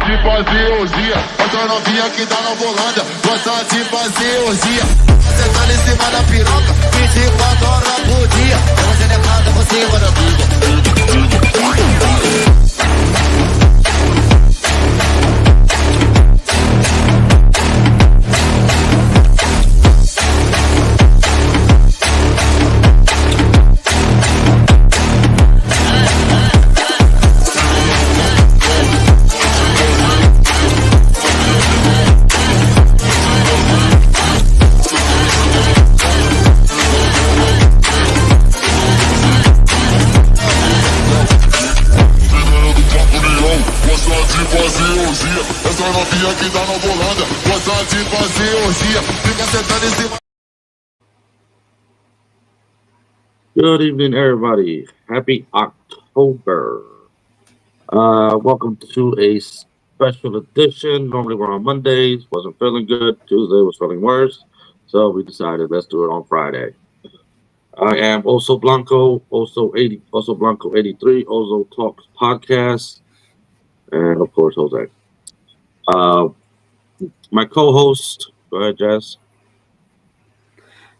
de fazer orgia. Essa novinha que tá na Volândia gosta de fazer orgia. Você tá ali em cima da piroca 24 horas por dia. Você levanta por cima da pica. Essa novinha que tá na Volândia gosta de fazer orgia. Fica sentado em cima. Good evening, everybody. Happy October. Welcome to a special edition. Normally we're on Mondays. Wasn't feeling good. Tuesday was feeling worse. So we decided let's do it on Friday. I am Oso Blanco, Oso Blanco 83, Ozo Talks Podcast, and of course Jose. My co-host, go ahead, Jazz.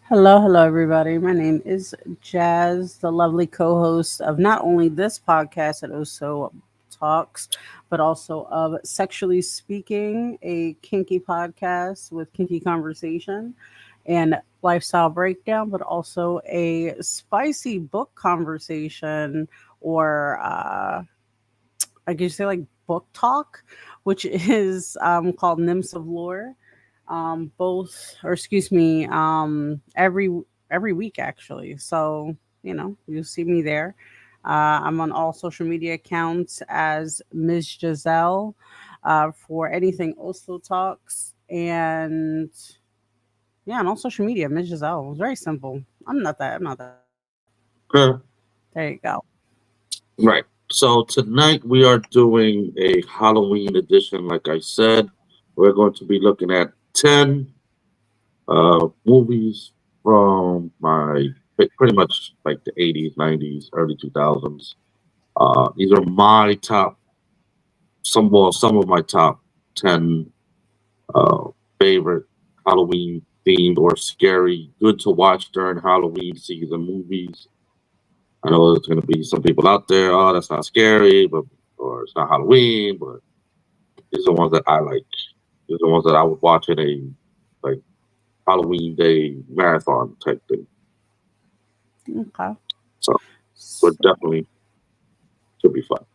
Hello, everybody. My name is Jazz, the lovely co-host of not only this podcast at Oso Talks, but also of Sexually Speaking, a kinky podcast with kinky conversation and lifestyle breakdown, but also a spicy book conversation, or I guess say like book talk, which is called Nymphs of Lore. Every week actually. So, you'll see me there. I'm on all social media accounts as Ms. Giselle for anything Oslo Talks, and on all social media, Ms. Giselle. It's very simple. I'm not that. Okay. There you go. Right. So tonight we are doing a Halloween edition. Like I said, we're going to be looking at 10 movies from pretty much like the 80s, 90s, early 2000s. These are my some of my top 10 favorite Halloween themed or scary, good to watch during Halloween season movies. I know there's going to be some people out there, oh, that's not scary, or it's not Halloween, but these are the ones that I like. These are the ones that I would watch in a Halloween day marathon type thing. Okay. So definitely should be fun.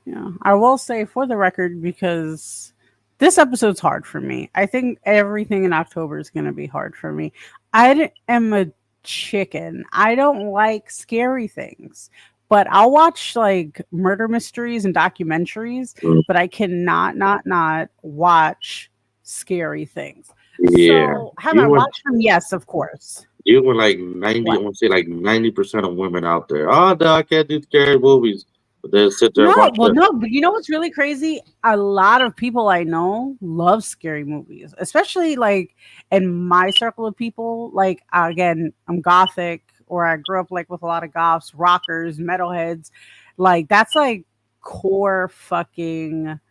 Yeah, I will say for the record, because this episode's hard for me. I think everything in October is going to be hard for me. I am a chicken. I don't like scary things, but I'll watch like murder mysteries and documentaries, but I cannot not watch scary things. Yeah. So have I watched them? Yes, of course. You were like 90, I want to say like 90% of women out there. Oh, no, I can't do scary movies. But they sit there and watch them. No, but you know what's really crazy? A lot of people I know love scary movies, especially like in my circle of people. Like, again, I'm gothic, or I grew up like with a lot of goths, rockers, metalheads. Like, that's like core fucking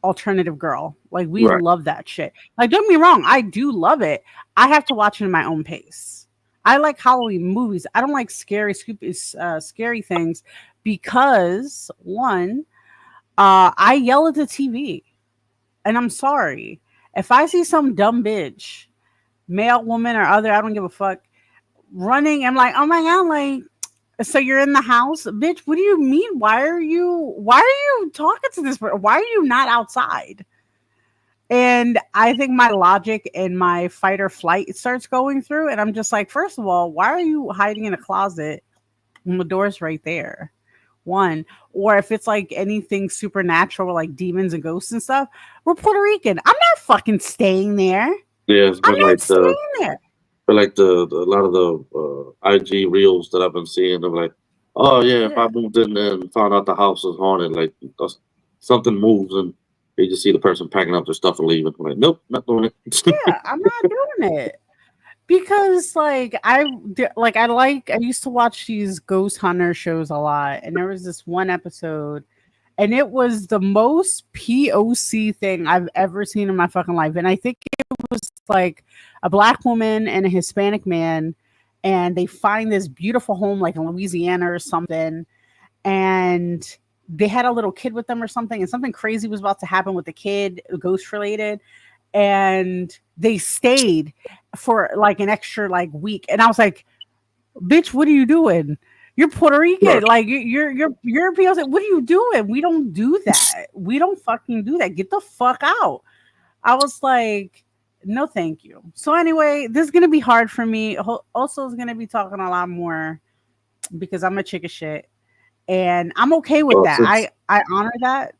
alternative girl. Like, we love that shit. Like, don't get me wrong, I do love it. I have to watch it in my own pace. I like Halloween movies. I don't like scary things because, one, I yell at the TV, and I'm sorry if I see some dumb bitch, male, woman, or other, I don't give a fuck, running. I'm like, oh my god, like, so you're in the house, bitch? What do you mean? Why are you talking to this person? Why are you not outside? And I think my logic and my fight or flight starts going through. And I'm just like, first of all, why are you hiding in a closet when the door's right there? One. Or if it's like anything supernatural, like demons and ghosts and stuff, we're Puerto Rican. I'm not fucking staying there. Yeah, it's been I'm not staying there. But like a lot of the IG reels that I've been seeing, they're like, oh yeah, if I moved in there and found out the house was haunted, like something moves and you just see the person packing up their stuff and leaving. I'm like, nope, not doing it. Yeah, I'm not doing it. Because I used to watch these ghost hunter shows a lot, and there was this one episode, and it was the most POC thing I've ever seen in my fucking life. And I think it was like a black woman and a Hispanic man, and they find this beautiful home like in Louisiana or something, and they had a little kid with them or something, and something crazy was about to happen with the kid, ghost related, and they stayed for like an extra like week. And I was like, bitch, what are you doing? You're Puerto Rican. Right. Like you're European. Like, what are you doing? We don't do that. We don't fucking do that. Get the fuck out. I was like, no, thank you. So anyway, this is gonna be hard for me. Also, is gonna be talking a lot more because I'm a chick of shit, and I'm okay with Well, that. I honor that.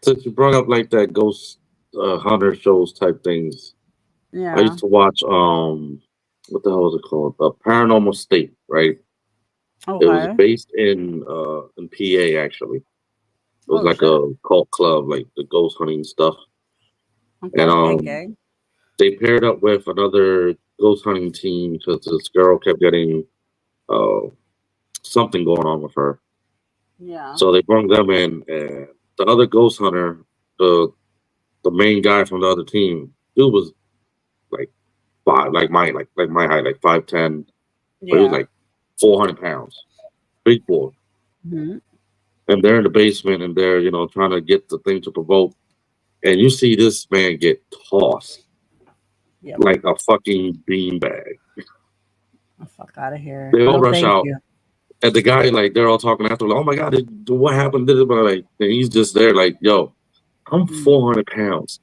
since you brought up like that ghost hunter shows type things, I Yeah. used to watch what the hell was it called? Paranormal State, right? It was Okay. based in PA actually. It was Oh like shit. a cult club, like the ghost hunting stuff. Okay. And Gang gang. they paired up with another ghost hunting team because this girl kept getting uh something going on with her. Yeah. So they brought them in, and the other ghost hunter, the main guy from the other team, dude was like like my height, like 5'10", but he was Yeah. like 400 pounds, big boy. Mhm. And they're in the basement, and they're trying to get the thing to provoke, and you see this man get tossed Yep. like a fucking beanbag. Oh, fuck out of here. They all No, rush thank out, you. and the guy like they're all talking after, like, oh my god, what happened? But like, and he's just there, like, yo, I'm Mm. 400 pounds.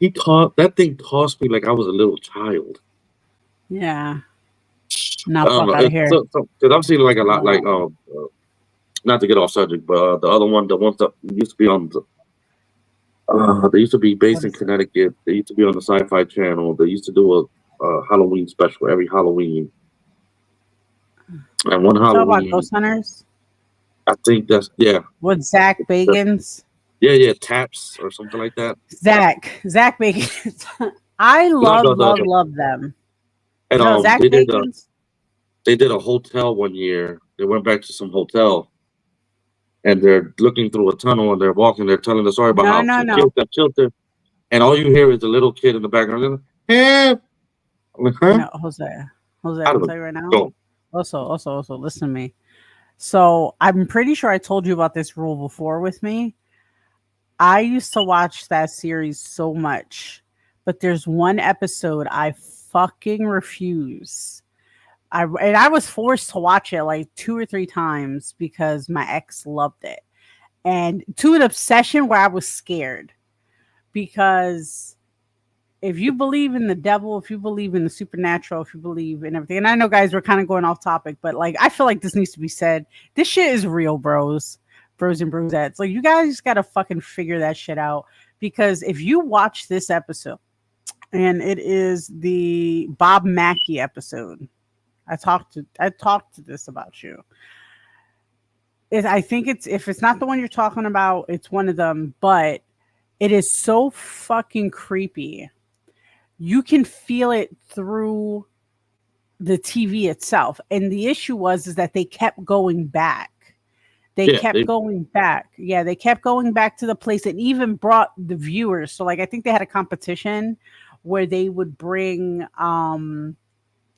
That thing tossed me like I was a little child. Yeah. I No, don't fuck know. out of here. Because I've seen like a lot, like No. not to get off subject, but the other one, the ones that used to be on they used to be based What in is it? Connecticut. They used to be on the Sci-Fi Channel. They used to do a Halloween special every Halloween. And one You talk about Halloween, Ghost Hunters I think with Zach Bagans. yeah, Taps or something like that. Zach Bagans. I No, love, no, no, love, no. love them. And No, Zach Bagans. they did a hotel one year. They went back to some hotel, and they're looking through a tunnel, and they're walking. They're telling the story about No, how no, she no. killed her, and all you hear is the little kid in the background. Help! I'm like, huh? No, Jose. I I'm don't gonna know. tell you right now. Go. Also, listen to me. So I'm pretty sure I told you about this rule before with me. I used to watch that series so much, but there's one episode I fucking refuse. I was forced to watch it like 2 or 3 times because my ex loved it, and to an obsession where I was scared. Because if you believe in the devil, if you believe in the supernatural, if you believe in everything, and I know guys we're kind of going off topic, but like I feel like this needs to be said. This shit is real, bros and brosettes. Like you guys gotta fucking figure that shit out. Because if you watch this episode, and it is the Bob Mackey episode, I talked to this about you. I think if it's not the one you're talking about, it's one of them, but it is so fucking creepy. You can feel it through the TV itself. And the issue is that they kept going back. They Yeah, kept going back. Yeah, they kept going back to the place and even brought the viewers. So like I think they had a competition where they would bring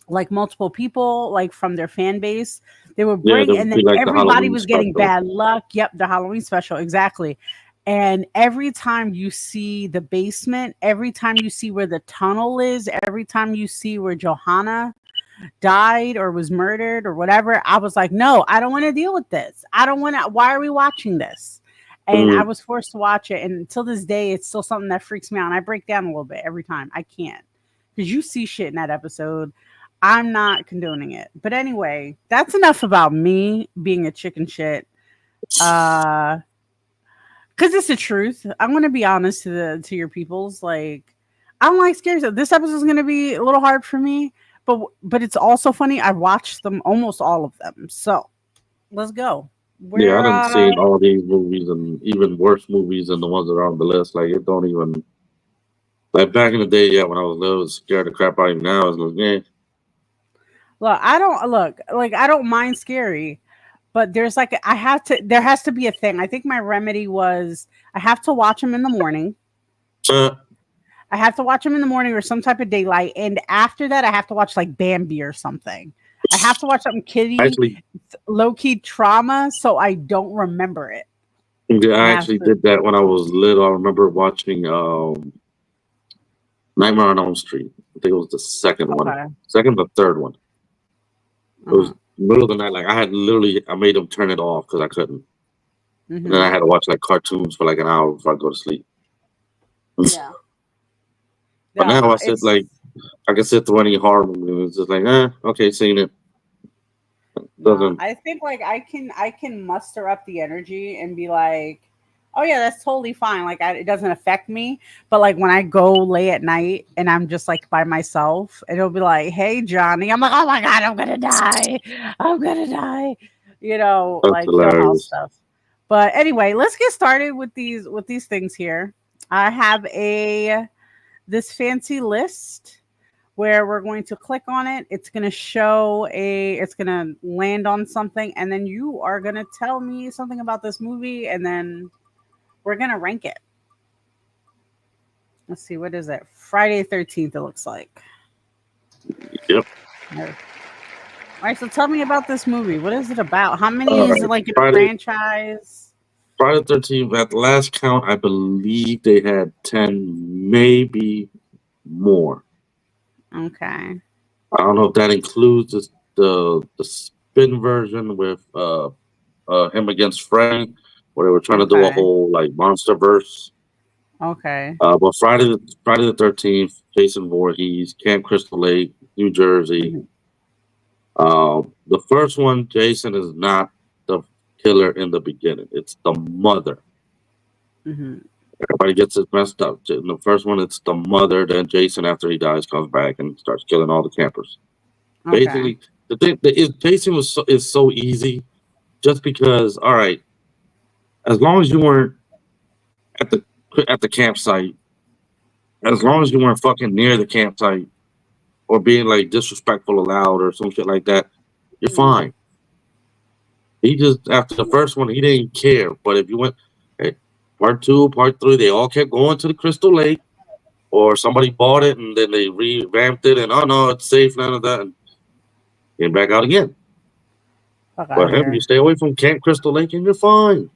like multiple people like from their fan base. They would Yeah, bring there and would then be like the everybody Halloween was getting special. bad luck. Yep, the Halloween special, exactly. And every time you see the basement, every time you see where the tunnel is, every time you see where Johanna died or was murdered or whatever, I was like, no, I don't want to deal with this. I don't want to. Why are we watching this? And I was forced to watch it. And until this day, it's still something that freaks me out. And I break down a little bit every time. I can't. Because you see shit in that episode. I'm not condoning it. But anyway, that's enough about me being a chicken shit. Because it's the truth. I'm going to be honest to your peoples. Like, I don't like scary stuff. This episode is going to be a little hard for me. But it's also funny. I watched them, almost all of them. So let's go. Yeah, I done seen all these movies and even worse movies than the ones that are on the list. Like it don't even like back in the day. Yeah, when I was little, I was scared the crap out of me. Now I was like, yeah. Look, I don't mind scary, but there's like I have to. There has to be a thing. I think my remedy was I have to watch them in the morning. Uh, I have to watch them in the morning or some type of daylight, and after that, I have to watch like Bambi or something. I have to watch something kiddie, actually, low key trauma, so I don't remember it. yeah, I I have actually to. did that when I was little. I remember watching Nightmare on Elm Street. I think it was the second one, Okay. second or third one. It was Uh-huh. middle of the night. Like I made them turn it off because I couldn't, and then Mm-hmm. I had to watch like cartoons for like an hour before I go to sleep. Yeah. But Yeah. now I No. said like I can sit through any horror movie. It's just like, okay, seen it. No, Doesn't I think like I can muster up the energy and be like, oh yeah, that's totally fine. Like it doesn't affect me. But like when I go lay at night and I'm just like by myself, it'll be like, hey Johnny, I'm like, oh my god, I'm gonna die, I'm gonna die, that's like Hill House hilarious. stuff. But anyway, let's get started with these things here. I have a this fancy list where we're going to click on it. It's going to it's going to land on something, and then you are going to tell me something about this movie, and then we're going to rank it. Let's see, what is it? Friday 13th, it looks like. Yep. All right, so tell me about this movie. What is it about? How All many is it right. like in a Friday franchise? Friday the 13th. At the last count, I believe they had 10, maybe more. Okay. I don't know if that includes the spin version with him against Freddy, where they were trying to do a Okay. whole like monster verse. Okay. But Friday the 13th, Jason Voorhees, Camp Crystal Lake, New Jersey. Mhm. The first one, Jason is not the killer in the beginning. It's the mother. Mhm. Everybody gets it messed up. In the first one, it's the mother. Then Jason, after he dies, comes back and starts killing all the campers. Okay. Basically, the thing is, Jason is so easy, just because. All right, as long as you weren't at the campsite, as long as you weren't fucking near the campsite or being like disrespectful or loud or some shit like that, you're Mhm. fine. He just after the first one, he didn't care. But if you went, hey, part two, part three, they all kept going to the Crystal Lake, or somebody bought it and then they revamped it, and oh no, it's safe, none of that, and came back out again. Fuck out But of him, you here. stay away from Camp Crystal Lake and you're fine.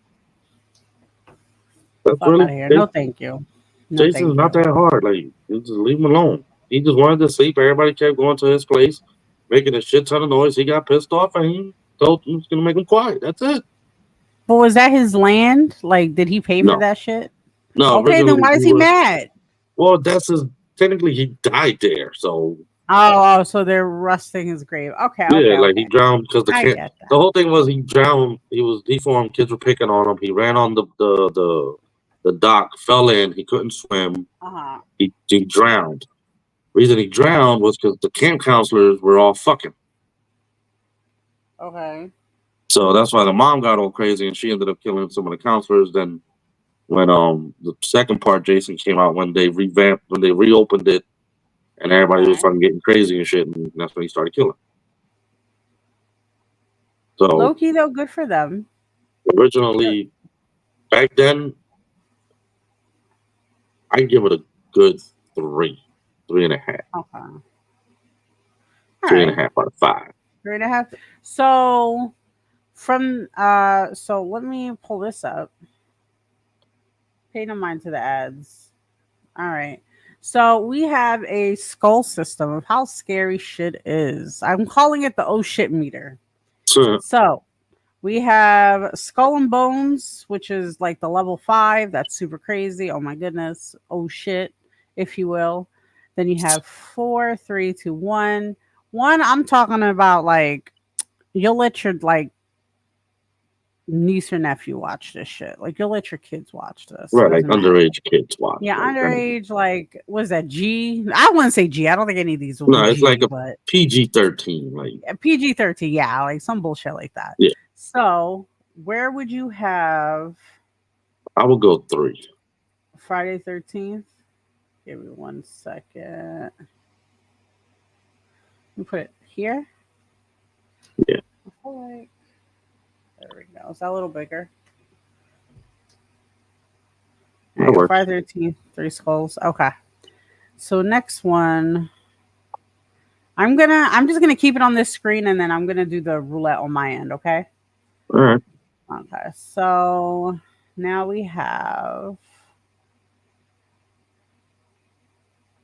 That's Fuck out really of here. No, thank you. No, Jason's thank not you. that hard. Like you just leave him alone. He just wanted to sleep. Everybody kept going to his place, making a shit ton of noise. He got pissed off and he told him he's gonna make him quiet. That's it. But was that his land? Like, did he pay for No, that shit? no. Okay, then Originally why he is he was. mad? Well, that's his. Technically, he died there. So Oh, so they're rusting his grave. Okay, yeah, okay, like he okay. drowned because the I can get The that. whole thing was he drowned. He was deformed. Kids were picking on him. He ran on the dock, fell in. He couldn't swim. Uh huh. He drowned. Reason he drowned was because the camp counselors were all fucking. Okay. So that's why the mom got all crazy and she ended up killing some of the counselors. Then when the second part Jason came out, when they reopened it and everybody was Okay. fucking getting crazy and shit, and that's when he started killing. So Loki though, good for them. Good. originally back then I give it a good three and a half, Okay. All three and a right. half out of five. 3.5. So so let me pull this up. Pay no mind to the ads. All right. So we have a skull system of how scary shit is. I'm calling it the oh shit meter. So, So we have Skull and Bones, which is like the level 5. That's super crazy. Oh my goodness. Oh shit, if you will. Then you have 4, 3, 2, 1. One, I'm talking about like you'll let your like niece or nephew watch this shit. Like you'll let your kids watch this. It right, like doesn't matter. underage kids watch. Yeah, Like underage, like what is that? G? I wouldn't say G. I don't think any of these will be no, it's like G, a but PG-13. Like PG-13. Yeah, like some bullshit like that. yeah, So where would you have I would go three. Friday 13th? Give me 1 second. You put it here. Yeah. I feel like There we go. Is that a little bigger? There That you go. works. Friday 13th, three skulls. Okay. So next one, I'm just gonna keep it on this screen and then I'm gonna do the roulette on my end, okay? All right. Okay. So now we have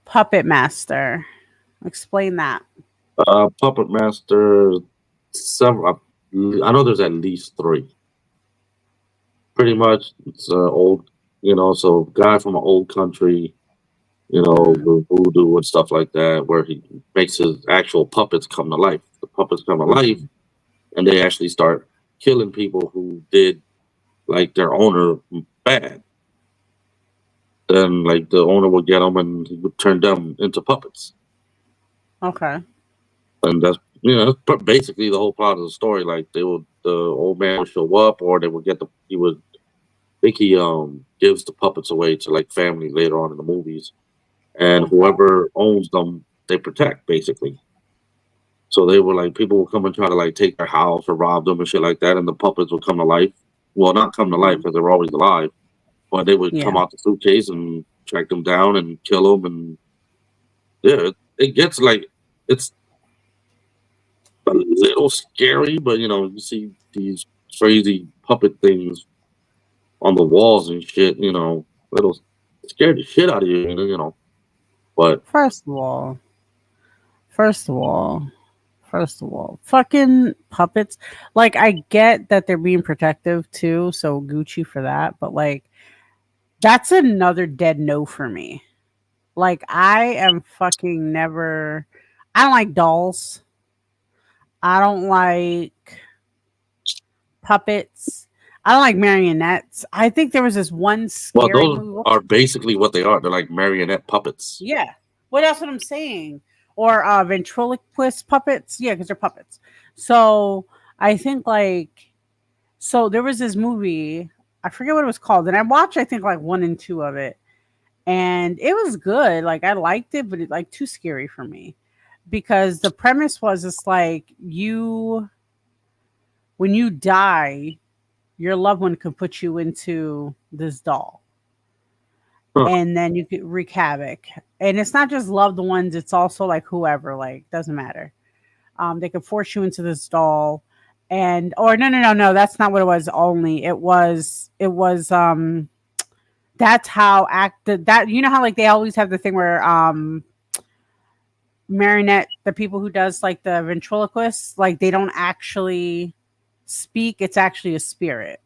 Puppet Master. Explain that. Puppet Master. Several. I know there's at least 3. Pretty much, it's old. So guy from an old country. With voodoo and stuff like that, where he makes his actual puppets come to life. The puppets come to life, and they actually start killing people who did like their owner bad. Then, like the owner would get them, and he would turn them into puppets. Okay. And that's basically the whole plot of the story. Like the old man would show up, or they would he would think he gives the puppets away to like family later on in the movies, and whoever owns them they protect basically. So they were like people would come and try to like take their house or rob them and shit like that, and the puppets would come to life. Well, not come to life because they were always alive, but they would come out the suitcase and track them down and kill them. And yeah, it gets like it's a little scary, but you see these crazy puppet things on the walls and shit. It'll scare the shit out of you. But First of all, fucking puppets. Like, I get that they're being protective too, so Gucci for that. But like, that's another dead no for me. Like, I am fucking never. I don't like dolls. I don't like puppets. I don't like marionettes. I think there was this one scary those movie. are basically what they are. They're like marionette puppets. Yeah. Well, that's what I'm saying. Or ventriloquist puppets. Yeah, because they're puppets. So I think so there was this movie. I forget what it was called. And I watched, I think, like 1 and 2 of it. And it was good. Like, I liked it, but it like too scary for me. Because the premise was it's like when you die, your loved one could put you into this doll. And then you could wreak havoc. And it's not just loved ones, it's also like whoever, like, doesn't matter. They could force you into this doll. No, that's not what it was only. It was that's how how like they always have the thing where marionette, the people who does like the ventriloquists, like they don't actually speak, it's actually a spirit.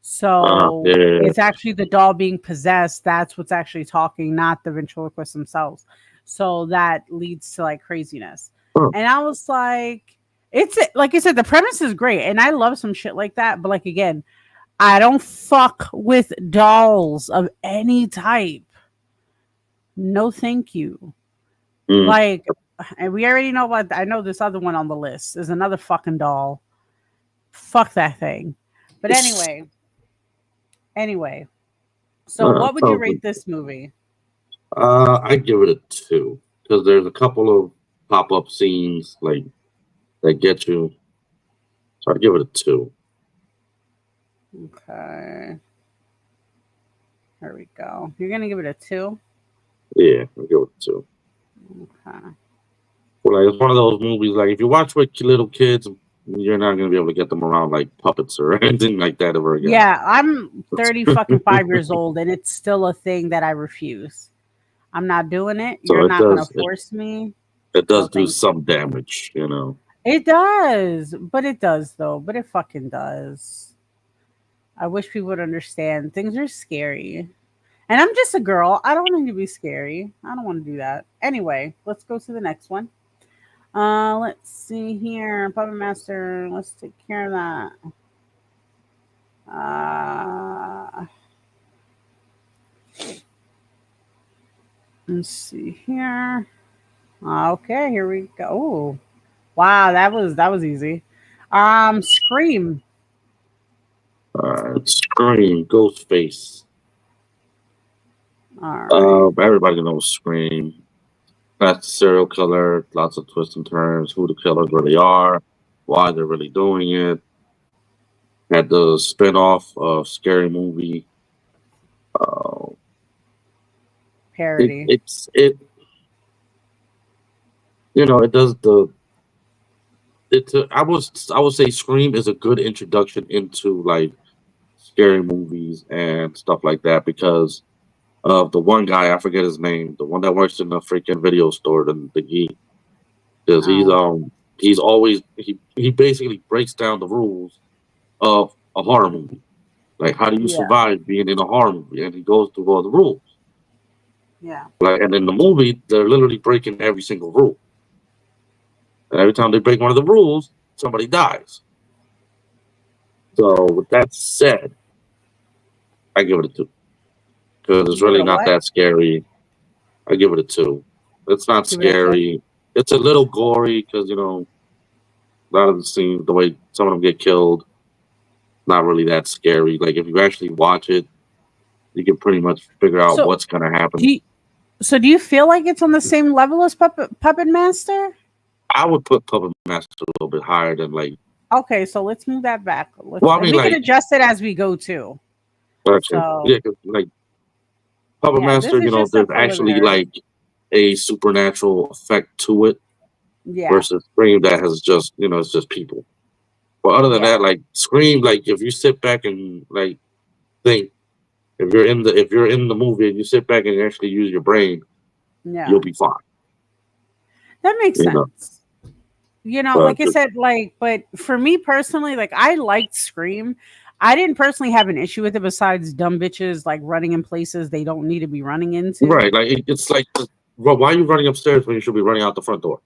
So it's actually the doll being possessed. That's what's actually talking, not the ventriloquists themselves. So that leads to like craziness. And I was like, it's like I said, the premise is great. And I love some shit like that. But like, again, I don't fuck with dolls of any type. No, thank you. Like, and we already know about, I know this other one on the list is another fucking doll. Fuck that thing. But anyway, so what would you rate this movie? I'd give it a 2 because there's a couple of pop-up scenes like that get you. So I'd give it a 2. Okay. There we go. You're gonna give it a 2? Yeah, I'll give it a 2. Okay. Well, like, it's one of those movies. Like if you watch with little kids, you're not gonna be able to get them around like puppets or anything like that ever again. Yeah, I'm 30 fucking 5 years old, and it's still a thing that I refuse. I'm not doing it. So You're not gonna force me. It does do some damage, It does, but it does though. But it fucking does. I wish people would understand. Things are scary. And I'm just a girl. I don't need to be scary. I don't want to do that. Anyway, let's go to the next one. Let's see here. Puppet Master. Let's take care of that. Let's see here. Okay, here we go. Ooh. Wow, that was easy. Scream. Scream, Ghostface. All right. Everybody knows Scream. That's the serial killer. Lots of twists and turns. Who the killers really are. Why they're really doing it. had the spin-off Scary Movie. Uh, Parody. it it does the I would say Scream is a good introduction into like scary movies and stuff like that because of the one guy, I forget his name, the one that works in the freaking video store, the geek, because Oh. he's always he basically breaks down the rules of a horror movie. Like, how do you Yeah. survive being in a horror movie? And he goes through all the rules. Yeah. Like, and in the movie, they're literally breaking every single rule. And every time they break one of the rules, somebody dies. So, with that said, I give it a 2 because it's Give it really a not what? that scary. I give it a 2. It's not Give it a 2? scary. It's a little gory because a lot of the scenes, the way some of them get killed, not really that scary. Like, if you actually watch it, you can pretty much figure out So what's gonna happen. do you, so do you feel like it's on the same level as Puppet Master? I would put Puppet Master a little bit higher than like. Okay, so let's move that back. Well, I And mean, we can like, adjust it as we go too. okay, So yeah, 'cause, like Puppet yeah, this Master, is just a there's actually preliminary. like a supernatural effect to it Yeah, versus Scream that has just it's just people. But other than yeah, that, like Scream, like if you sit back and like think, if you're in the movie and you sit back and actually use your brain, yeah. you'll be fine. That makes You know, sense. but Like I said, but for me personally, like I liked Scream. I didn't personally have an issue with it besides dumb bitches like running in places they don't need to be running into. right, like it's like, well, why are you running upstairs when you should be running out the front door?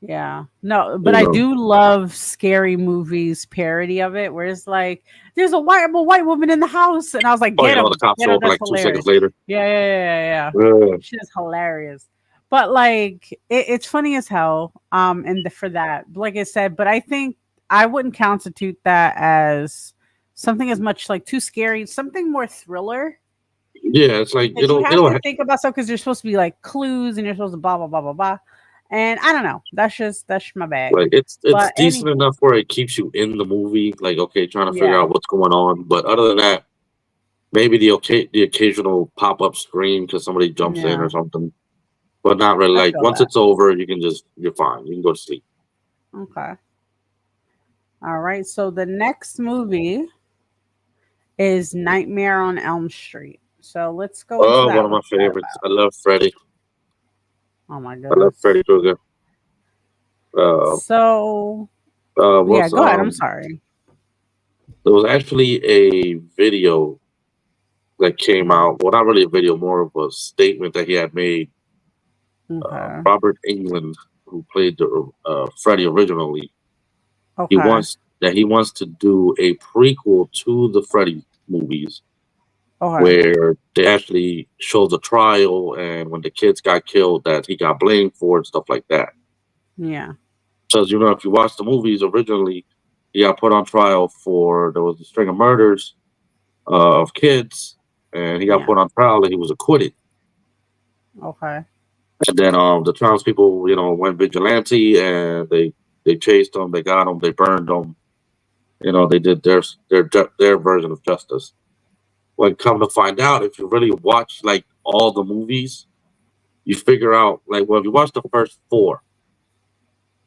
Yeah. No, but You I know, do love scary movies parody of it where it's like there's a white woman in the house and I was like, oh, get all the him. cops Get show him. up That's like 2 seconds hilarious. later. Yeah. Uh, Shit is hilarious. But like it's funny as hell. For that, like I said, but I think I wouldn't constitute that as something as much like too scary, something more thriller. yeah, it's like Because you have to think about stuff because there's supposed to be like clues and you're supposed to blah blah blah blah blah. And I don't know. That's my bag. like it's But decent enough where it keeps you in the movie, like okay, trying to figure yeah, out what's going on. But other than that, maybe the occasional pop up scream because somebody jumps in yeah, or something, but not really. I Like feel once that. it's over, you're fine. You can go to sleep. Okay. All right. So the next movie is Nightmare on Elm Street. So let's go into Oh, one that. of my What's that favorites. about? I love Freddy. Oh my I love goodness. Freddy Krueger. Uh, So yeah, was go ahead. I'm sorry. there was actually a video that came Mhm. out. Well, not really a video, more of a statement that he had made. Okay. Robert Englund, who played the Freddy originally, Okay. he wants to do a prequel to the Freddy movies Okay. where they actually show the trial and when the kids got killed that he got blamed for and stuff like that. Yeah. Because if you watch the movies originally, he got put on trial for there was a string of murders of kids, and he got Yeah. put on trial and he was acquitted. Okay. And then the townspeople, went vigilante and they chased him, they got him, they burned him. They did their version of justice. When come to find out, if you really watch like all the movies, you figure out like, well, if you watch the first 4,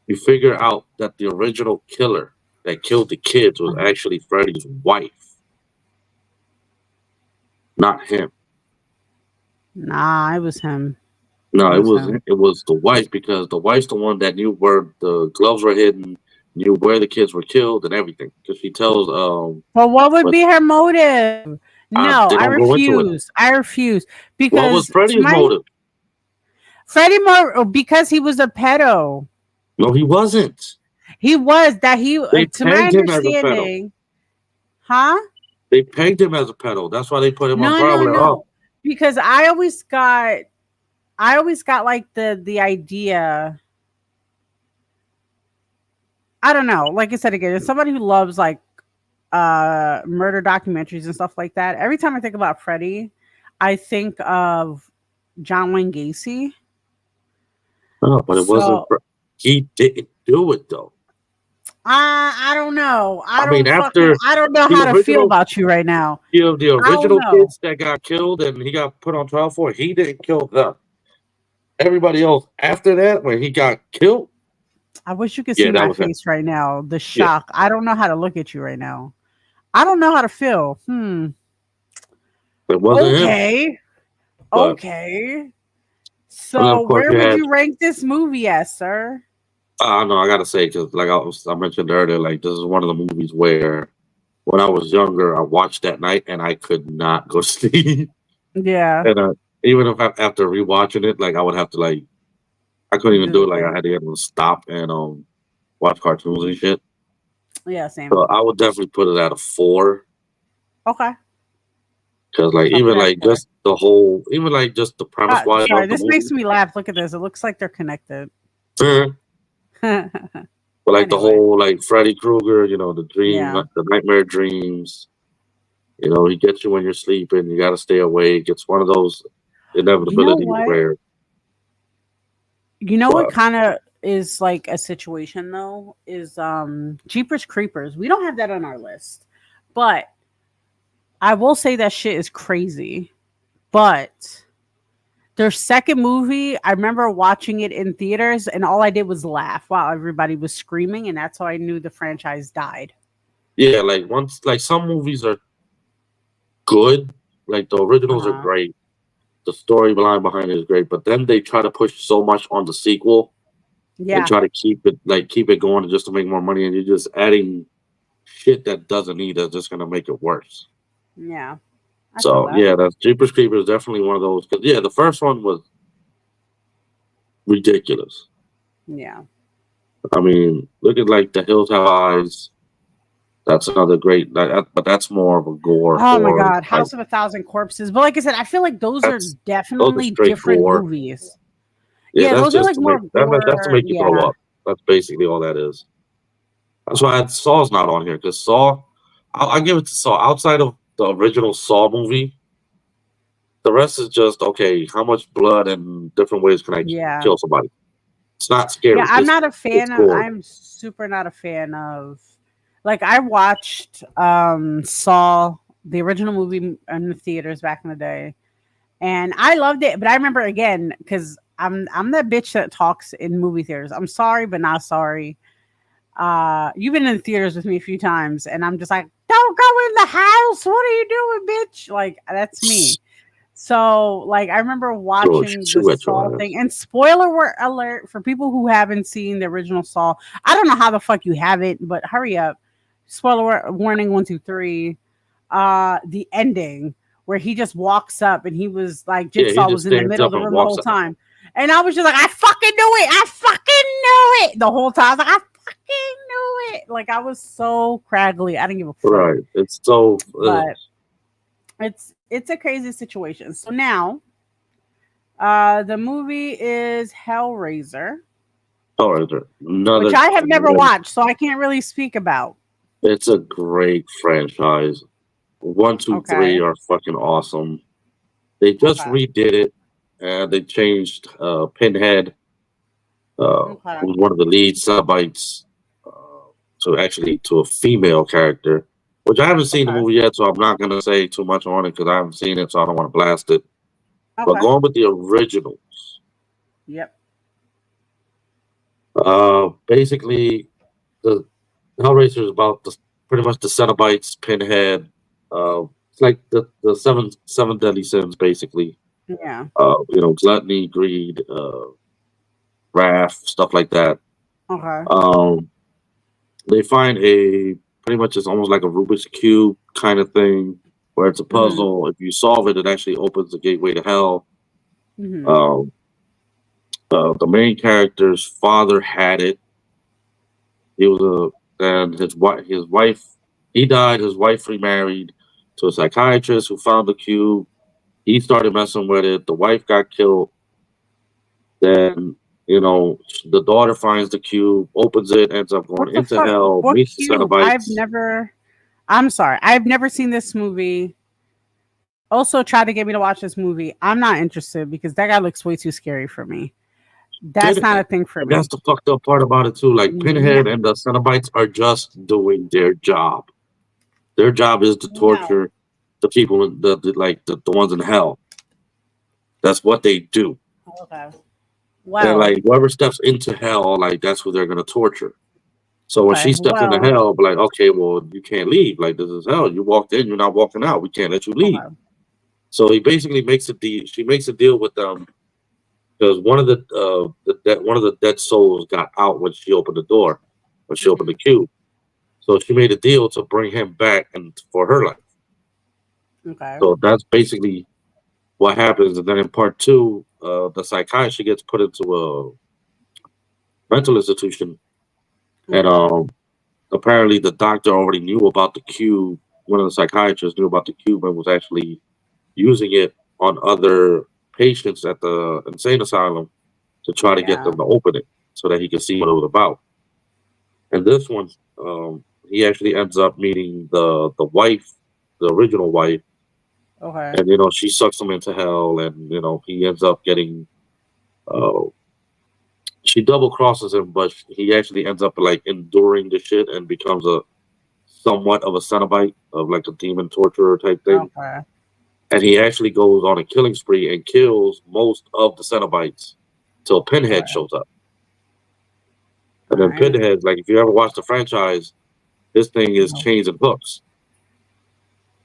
you figure out that the original killer that killed the kids was Uh-huh. actually Freddy's wife, not him. Nah, it was him. No, It was him. it was the wife because the wife's the one that knew where the gloves were hidden, knew where the kids were killed and everything. Because she tells But what would but be her motive? No, they I don't go into it. refuse. I refuse What was because to Freddy's my motive? Freddie Moore because he was a pedo. No, he wasn't. He was that he They to my pegged him as a pedo. understanding, huh? They pegged him as a pedo. That's why they put him on No, trial. no, Like, oh, no. Because I always got like the idea. I don't know. Like I said again, as somebody who loves like murder documentaries and stuff like that, every time I think about Freddie, I think of John Wayne Gacy. no, but it wasn't. So He didn't do it though. I don't know. After I don't know the how to feel original, about you right now. the I don't original know. kids that got killed and he got put on trial for, he didn't kill them. Everybody else after that, when he got killed, I wish you could yeah, see that my was him. face right now. The Yeah, shock. I don't know how to look at you right now. I don't know how to feel. it wasn't him. Okay. But Okay. and then of So course where you would had, you rank this movie as, sir? I know I gotta say, because like I mentioned earlier, like this is one of the movies where when I was younger, I watched that night and I could not go to sleep. Yeah. And even if after rewatching it, like I would have to like I couldn't even Do do the it. Like I thing. had to get to stop and watch cartoons and shit. Yeah, same. So I would definitely put it at a 4 Okay. because like I'll put even it at like 4. even like just the premise wise Sorry, of the this makes movie, me laugh. Look at this. It looks like they're connected. eh, but like the Anyway, whole like Freddy Krueger, yeah. the nightmare dreams. He gets you when you're sleeping. You got to stay awake. It's one of those You know inevitabilities what? where You know what what kind of is like a situation though is Jeepers Creepers. We don't have that on our list. But I will say that shit is crazy. But their second movie, I remember watching it in theaters and all I did was laugh while everybody was screaming and that's how I knew the franchise died. yeah, like once like some movies are good, like the originals are Uh-huh. great. The storyline behind it is great, but then they try to push so much on the sequel and Yeah. try to keep it going just to make more money, and you're just adding shit that doesn't need that's just gonna make it worse. Yeah. I feel So that. yeah, that's Jeepers Creepers is definitely one of those because yeah, the first one was ridiculous. Yeah. I mean, look at like The Hills Have Eyes. That's another great, but that's more of a gore Oh my horror god, type. House of a Thousand Corpses. But like I said, I feel like those are Those are definitely straight different gore. movies. Yeah, Yeah, that's those are just like to more make that's to gore. make you throw Yeah. up. That's basically all that is. That's why Saw's not on here because Saw. I'll give it to Saw. Outside of the original Saw movie, the rest is just okay. How much blood and different ways can I Yeah. kill somebody? It's not Yeah, scary. I'm not a It's fan of gore. I'm super not a fan of like I watched Saw the original movie in the theaters back in the day and I loved it, but I remember again cuz I'm that bitch that talks in movie theaters. I'm sorry but not sorry. You've been in the theaters with me a few times and I'm just like, "Don't go in the house. What are you doing, bitch?" Like that's me. So, like, I remember Throw a watching the shoe at Saw your ass. thing, and alert for people who haven't seen the original Saw. I don't know how the fuck you haven't, but hurry up. Warning 1, 2, 3. The ending where he just walks up and he was like Yeah, he Jigsaw just was in the stands middle of up the and room the walks whole out. time, and I was just like, I fucking knew it. I fucking knew it the whole time. I was like, I fucking knew it. Like I was so craggly. I didn't give a fuck, Right. It's so. but it's a crazy situation. So now the movie is Hellraiser, Oh, is there which another I have never great? watched, so I can't really speak about. It's a great franchise. One, two, three Okay. are fucking awesome. They just Okay. redid it, and they changed Pinhead, Okay. who's one of the lead Cenobites, to a female character. Which I haven't seen the Okay. movie yet, so I'm not gonna say too much on it because I haven't seen it, so I don't want to blast it. But Okay. going with the originals, Yep. basically the Hellraiser is about pretty much the Cenobites, Pinhead. It's like the seven deadly sins, basically. Yeah. Gluttony, greed, wrath, stuff like that. Okay. Um, they find a pretty much it's almost like a Rubik's cube kind of thing, where it's a Mm-hmm. puzzle. If you solve it, it actually opens the gateway to hell. Mm-hmm. Um, the main character's father had it. He was and his wife, he died. His wife remarried to a psychiatrist who found the cube. He started messing with it. The wife got killed. Then, the daughter finds the cube, opens it, ends up What going the into fuck? hell, What meets the cube? Cenobites. I'm sorry. I've never seen this movie. Also tried to get me to watch this movie. I'm not interested because that guy looks way too scary for me. That's not a thing for And me. that's the fucked up part about it too. Like Pinhead and the Cenobites are just doing their job. Their job is to torture the people, the ones in hell. That's what they do. Okay. And Well, like whoever steps into hell, like that's who they're gonna torture. So when she okay. steps into Well, hell, be like, okay, well, you can't leave. Like this is hell. You walked in, you're not walking out. We can't let you leave. okay. So he basically makes a deal. She makes a deal with them because one of the dead souls got out when she opened the door, when she opened the cube. So she made a deal to bring him back and for her life. Okay. So that's basically what happens. And then in part two, the psychiatrist gets put into a mental institution, and apparently the doctor already knew about the cube. One of the psychiatrists knew about the cube and was actually using it on other patients at the insane asylum to try to get them to open it so that he could see what it was about. And this one, he actually ends up meeting the wife, the original wife, Okay. and she sucks him into hell, and he ends up getting. She double crosses him, but he actually ends up like enduring the shit and becomes a somewhat of a Cenobite, of like a demon torturer type thing. Okay. And he actually goes on a killing spree and kills most of the Cenobites till Pinhead shows up. And then Pinhead, like if you ever watch the franchise, this thing is chains and hooks.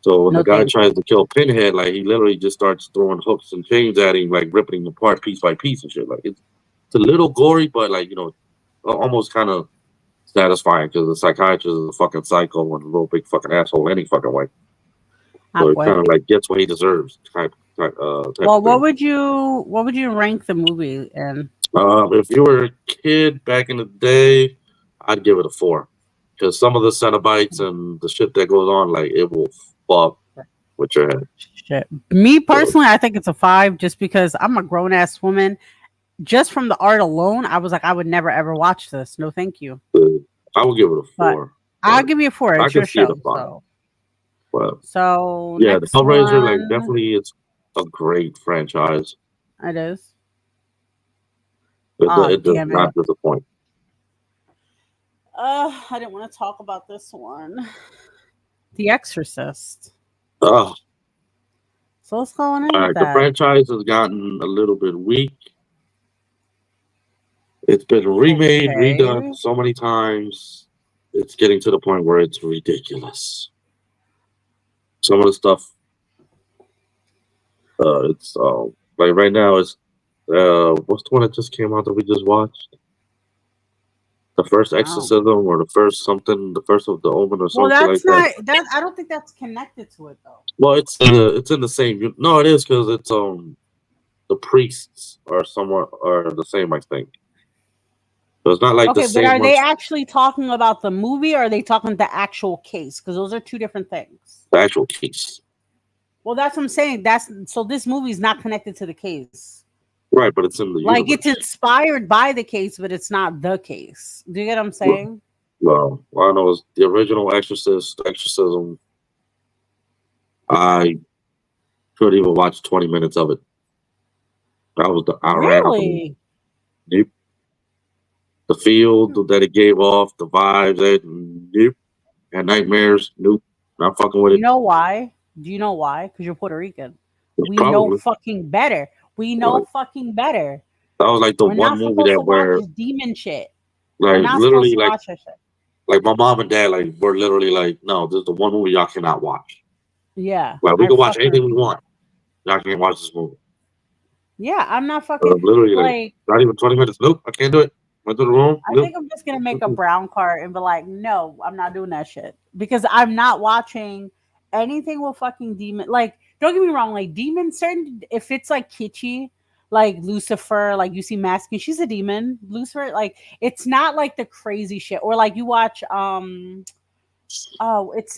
So when the guy tries to kill Pinhead, like he literally just starts throwing hooks and chains at him, like ripping him apart piece by piece and shit. Like it's a little gory, but like almost kind of satisfying because the psychiatrist is a fucking psycho and a little big fucking asshole any fucking way. So it kind of like gets what he deserves. Type well, what would you rank the movie in? If you were a kid back in the day, I'd give it a 4 because some of the Cenobites and the shit that goes on, like it will fuck with your head. Shit. Me personally, I think it's a 5 just because I'm a grown ass woman. Just from the art alone, I was like, I would never ever watch this. No, thank you. I would give it a 4. I'll give you a 4. It's your show. So yeah, the Hellraiser, like definitely, it's a great franchise. It is. It does not disappoint. I didn't want to talk about this one. The Exorcist. So what's going on with the that? franchise has gotten a little bit weak. It's been remade, redone so many times. It's getting to the point where it's ridiculous. Some of the stuff, it's like right now it's what's the one that just came out that we just watched? The first Exorcism or the first something, the first of the Omen or something like that. That I don't think that's connected to it though. Well, it's in the same. No, it is because it's the priests are somewhat are the same, I think. So it's not like the same. But are they actually talking about the movie, or are they talking the actual case? Because those are two different things. The actual case. Well, that's what I'm saying. So this movie is not connected to the case. Right, but it's in the like universe. It's inspired by the case, but it's not the case. Do you get what I'm saying? Well, I know it's the original Exorcism. I couldn't even watch 20 minutes of it. That was the really. Nope. The field that it gave off, the vibes, nope. And nightmares, nope. Not fucking with it. You know why? Do you know why? Because you're Puerto Rican. We know fucking better. We know fucking better. That was like the one movie that where demon shit. Like literally like my mom and dad like were literally like, no, this is the one movie y'all cannot watch. Yeah. Like we can watch anything we want. Y'all can't watch this movie. Yeah, I'm not fucking literally like not even 20 minutes. Nope, I can't do it. Went to the room. I think I'm just gonna make a brown card and be like, no, I'm not doing that shit. Because I'm not watching anything with fucking demon. Like, don't get me wrong, like demon certain if it's like kitschy, like Lucifer, like you see Masking, she's a demon. Lucifer, like it's not like the crazy shit. Or like you watch it's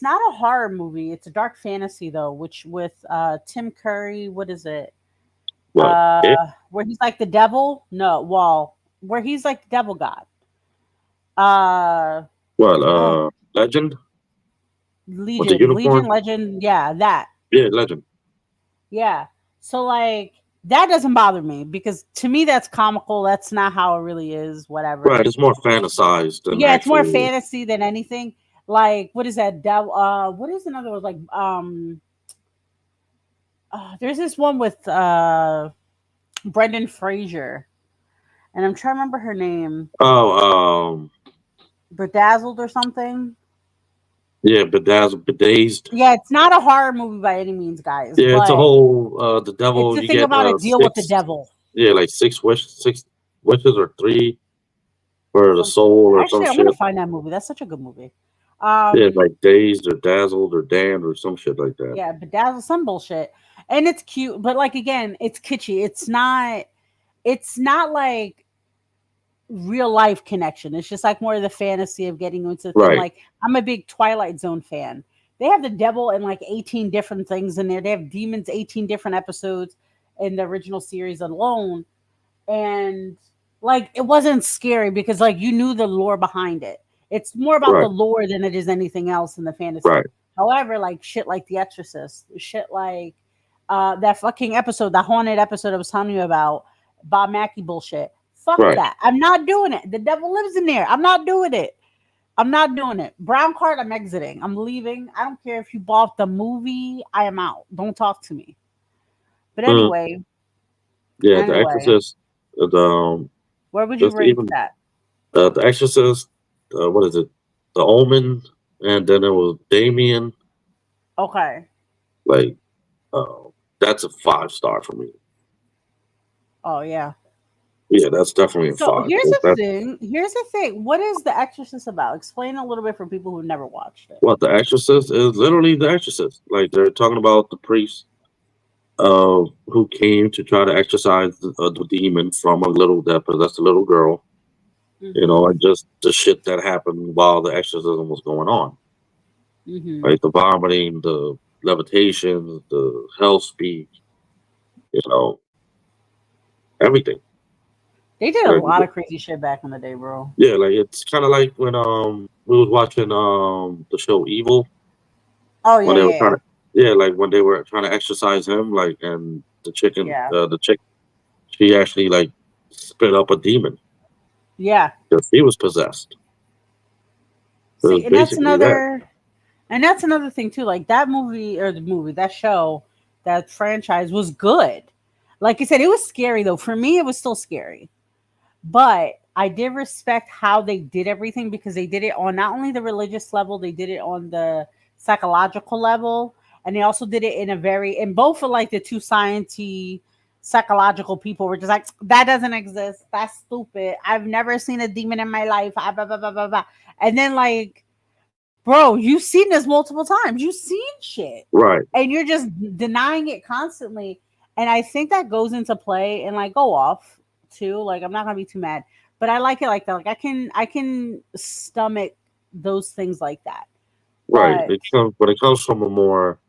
not a horror movie, it's a dark fantasy though, which with Tim Curry, what is it? Where he's like the devil? No, where he's like the devil god. Legend? Legion, Legend, yeah, that. Yeah, Legend. Yeah. So like That doesn't bother me because to me that's comical. That's not how it really is. Whatever. Right, it's more fantasized than Yeah, it's more actually. fantasy than anything. Like what is that? Devil? What is another one? Like there's this one with Brendan Fraser, and I'm trying to remember her name. Oh, Bedazzled or something. yeah, bedazzled, bedazed. Yeah, it's not a horror movie by any means, guys, Yeah, it's a but whole the it's devil. the You thing get about a deal with the six. devil. Yeah, like six wishes or three for the Some, soul or some actually, I'm gonna shit. find that movie. That's such a good movie. Yeah, Um, like dazed or dazzled or damned or some shit like that. yeah, Bedazzled, some bullshit, and it's cute, but like again, it's kitschy. It's not. It's not like real life connection. It's just like more of the fantasy of getting into the thing. Right, Like I'm a big Twilight Zone fan. They have the devil in like 18 different things in there. They have demons 18 different episodes in the original series alone. And like it wasn't scary because like you knew the lore behind it. It's more about the right, lore than it is anything else in the fantasy. right. However, like shit like The Exorcist, shit like that fucking episode, that haunted episode I was telling you about, Bob Mackie bullshit. Fuck Right. that. I'm not doing it. The devil lives in there. I'm not doing it. I'm not doing it. Brown card, I'm exiting. I'm leaving. I don't care if you bought the movie. I am out. Don't talk to me. But Mm, yeah, The anyway, Exorcist. where would you Just rank even that? The Exorcist. What is it? The Omen, and then it was Damien. Okay. Like, uh, that's a 5 star for me. Oh yeah. Yeah, that's definitely a So five. So that's Here's the thing. What is The Exorcist about? Explain a little bit for people who've never watched it. what The Exorcist is literally The Exorcist. Like they're talking about the priest who came to try to exorcise the demon from a little that possessed a little girl. You Mm-hmm. know, and just the shit that happened while the exorcism was going on, Mm-hmm. like the vomiting, the levitation, the hell speak, you know, everything. They did a Like, lot of crazy shit back in the day, bro. yeah, like it's kind of like when we was watching the show Evil Oh when yeah, they were yeah, trying yeah. to, yeah, like when they were trying to exorcise him, like, and Yeah. the chick, she actually like spit up a demon Yeah. because he was possessed. It was See, basically that. and that's another thing too. Like that movie or the movie, that show, that franchise was good. Like I said, it was scary though. For me, it was still scary. But I did respect how they did everything because they did it on not only the religious level, they did it on the psychological level, and they also did it in a very in both of like the two sciencey psychological people were just like that doesn't exist. That's stupid. I've never seen a demon in my life. Ah, blah, blah, blah, blah, blah. And then like, bro, you've seen this multiple times. You've seen shit, Right, and you're just denying it constantly. And I think that goes into play and like go off too. Like I'm not gonna be too mad, but I like it like that. Like I can stomach those things like that. right. But But it comes from a more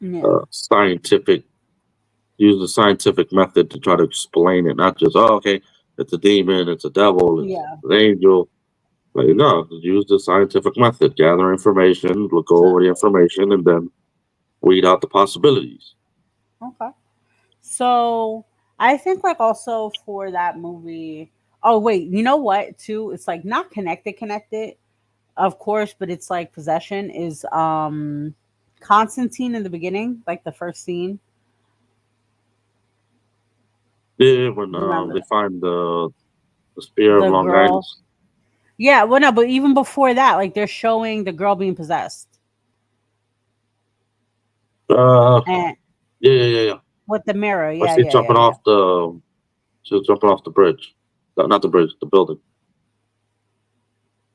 yeah, scientific, use the scientific method to try to explain it, not just, oh, okay, it's a demon, it's a devil, it's yeah, an angel. Like, no, use the scientific method, gather information, look over the exactly. information, and then weed out the possibilities. Okay. So I think like also for that movie. Oh wait, you know what? Too, it's like not connected, of course, but it's like possession is Constantine in the beginning, like the first scene. Yeah, when You remember they that? find the spear of The Long girl. Guidance. Yeah, well, no, but even before that, like they're showing the girl being possessed Uh, and yeah. with the mirror. I Yeah, see yeah, yeah, yeah. she was jumping off the bridge. No, not the bridge, the building.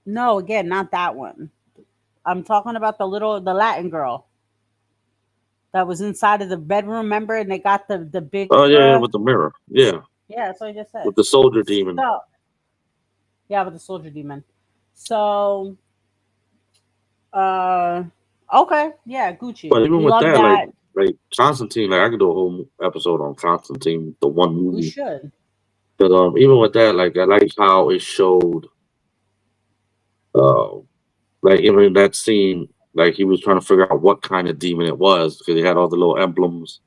No, again, not that one. I'm talking about the Latin girl that was inside of the bedroom. Remember, and they got the big. Oh yeah, with the mirror. Yeah, Yeah, that's what I just said. with the soldier demon. So yeah, with the soldier demon. So uh, okay, yeah, Gucci. But even with Love that, that. like Constantine, like I could do a whole episode on Constantine, the one We movie. should. But even with that, like I like how it showed, uh, like even in that scene, like he was trying to figure out what kind of demon it was because he had all the little emblems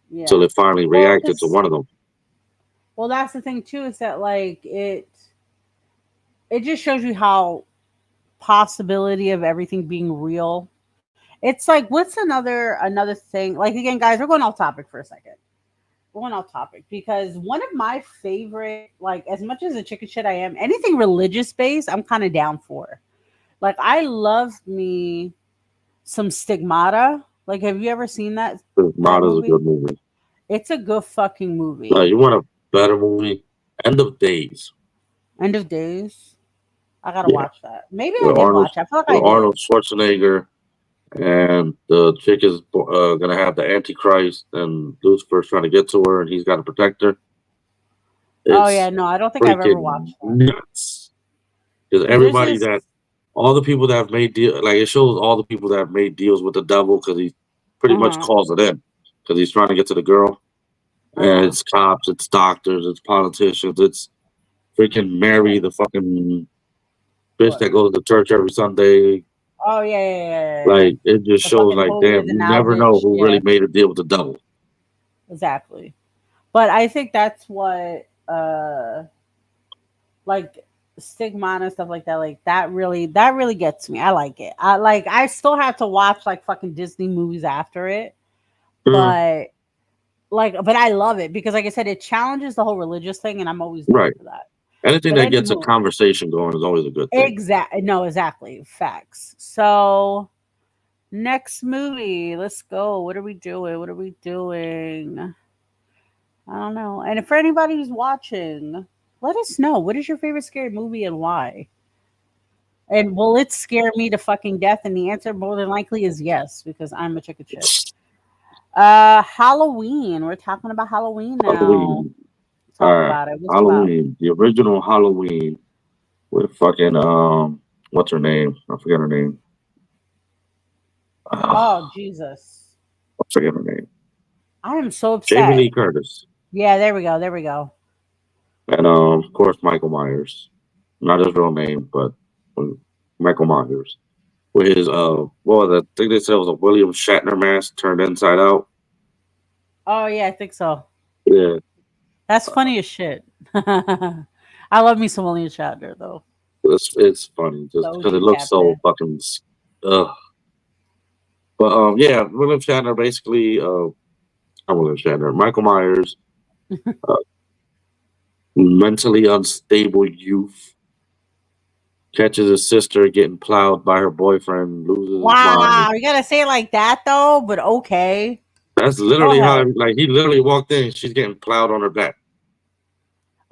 Yeah. until it finally Well, reacted to 'cause- one of them. well, that's the thing too, is that like it just shows you how possibility of everything being real. It's like, what's another thing? Like, again, guys, we're going off topic for a second. We're going off topic because one of my favorite, like, as much as a chicken shit I am, anything religious based, I'm kind of down for. Like, I love me some Stigmata. Like, have you ever seen that Stigmata is a movie? good movie. It's a good fucking movie. No, you want a better movie? End of Days. End of Days. I gotta Yeah. watch that. Maybe I With did Arnold, watch it. I feel like I with did. Arnold Schwarzenegger, and the chick is gonna have the Antichrist, and Lucifer's trying to get to her, and he's got to protect her. Oh yeah, no, I don't think I've ever freaking watched that. nuts. Because There's everybody this- all the people that have made deal, like it shows all the people that have made deals with the devil, because he pretty much calls it in, because he's trying to get to the girl. And it's cops, it's doctors, it's politicians, it's freaking Mary, the fucking bitch What? that goes to church every Sunday. Oh yeah. Like it just The shows, fucking like, holier damn, than you thou never know bitch, who yeah. really made a deal with the devil. Exactly. But I think that's what like Stigmata and stuff like that, like that really gets me. I like it. I still have to watch like fucking Disney movies after it. But but I love it because, like I said, it challenges the whole religious thing, and I'm always down Right. for that. Anything But that gets a anywho. conversation going is always a good thing. Exactly. Facts. So next movie, let's go. What are we doing? I don't know. And for anybody who's watching, let us know, what is your favorite scary movie and why? And will it scare me to fucking death? And the answer more than likely is yes, because I'm a chicken shit. Halloween. We're talking about Halloween now. Halloween. Talk about it. What's it Halloween. The original Halloween with fucking what's her name? I forget her name. Oh Jesus. I forget her name. I am so upset. Jamie Lee Curtis. Yeah, there we go. And of course Michael Myers. Not his real name, but Michael Myers. With his what was it? I think they said it was a William Shatner mask turned inside out. Oh yeah, I think so. Yeah. That's funny as shit. I love me some William Shatner though. It's funny just because it looks so fucking But yeah, William Shatner basically not William Shatner, Michael Myers, mentally unstable youth, catches his sister getting plowed by her boyfriend, loses his mind. You gotta say it like that though, but okay. That's literally how, like, he literally walked in, she's getting plowed on her back.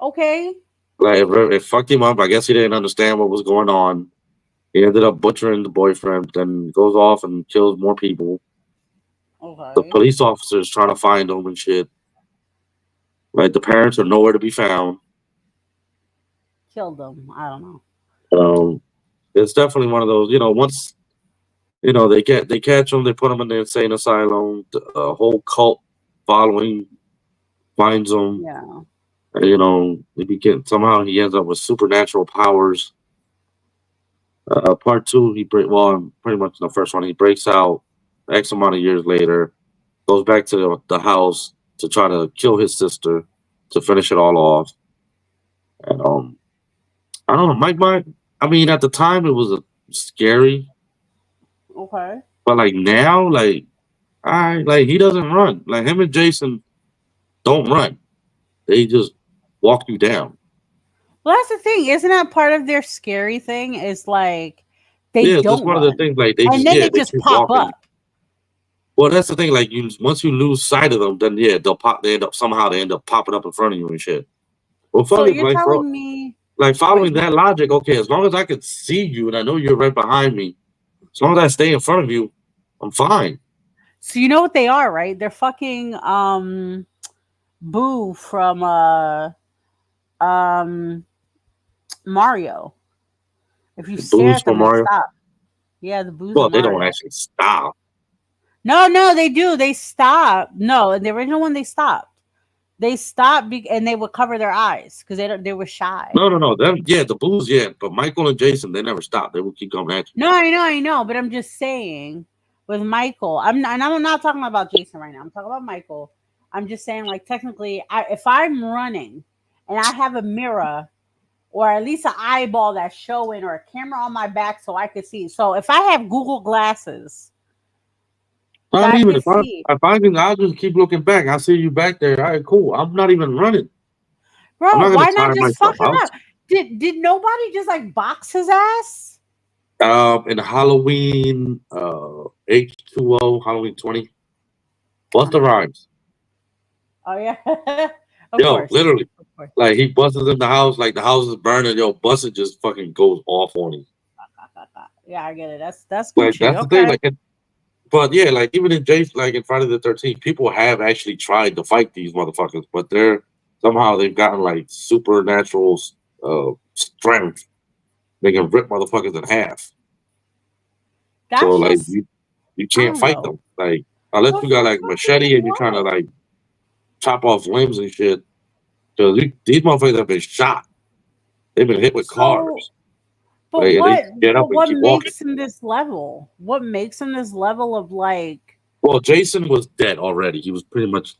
Okay. Like it fucked him up. I guess he didn't understand what was going on. He ended up butchering the boyfriend, then goes off and kills more people. Okay. The police officers trying to find him and shit. Like the parents are nowhere to be found. Killed them. I don't know. It's definitely one of those, once they catch him, they put him in the insane asylum. The whole cult following finds him. Yeah. And, somehow he ends up with supernatural powers. Part 2, pretty much in the first one, he breaks out X amount of years later, goes back to the house to try to kill his sister to finish it all off. And I don't know, I mean, at the time it was scary. Okay. But like now, he doesn't run. Like him and Jason don't run. They just walk you down. Well, that's the thing. Isn't that part of their scary thing? Is like they don't. That's one of the things. Like they just pop walking. up. Well, that's the thing. Like once you lose sight of them, then they'll pop. They end up popping up in front of you and shit. Well, So you're telling me, like following that logic, okay, as long as I can see you and I know you're right behind me, as long as I stay in front of you, I'm fine. So you know what they are, right? They're fucking Boo from Mario. If you stare at them, they stop. Yeah, the Boos. Well, they don't actually stop. No, they do. They stop. No, in the original one, they stopped. They stopped and they would cover their eyes because they were shy. No. The Boos, but Michael and Jason, they never stopped. They would keep coming at you. No, I know, but I'm just saying with Michael, I'm not talking about Jason right now. I'm talking about Michael. I'm just saying, like, technically, if I'm running and I have a mirror or at least an eyeball that's showing or a camera on my back so I could see. So if I have Google glasses that Not I even could if I see, if I can, I'll just keep looking back. I see you back there. All right, cool. I'm not even running. I'm bro, not gonna why not tire just myself fuck him out. up? Did nobody just like box his ass? In Halloween, H2O, Halloween 20. Busta Rhymes. Oh yeah, of Yo, course. literally. Of course. Like he busts in the house, like the house is burning. Yo, Busta just fucking goes off on him. Yeah, I get it. That's Like Gucci. that's the thing. Okay. Like, but yeah, like even in Jason, like in Friday the 13th, people have actually tried to fight these motherfuckers, but they're somehow they've gotten like supernatural strength. They can rip motherfuckers in half. So That's like just you I can't don't fight know. them. Like unless But you got for like machete fucking and you're trying to what? like chop off limbs and shit. Because these motherfuckers have been shot. They've been hit with So, cars. Like, and they get up but and what keep walking. makes him this level? What makes him this level of like? Well, Jason was dead already. He was pretty much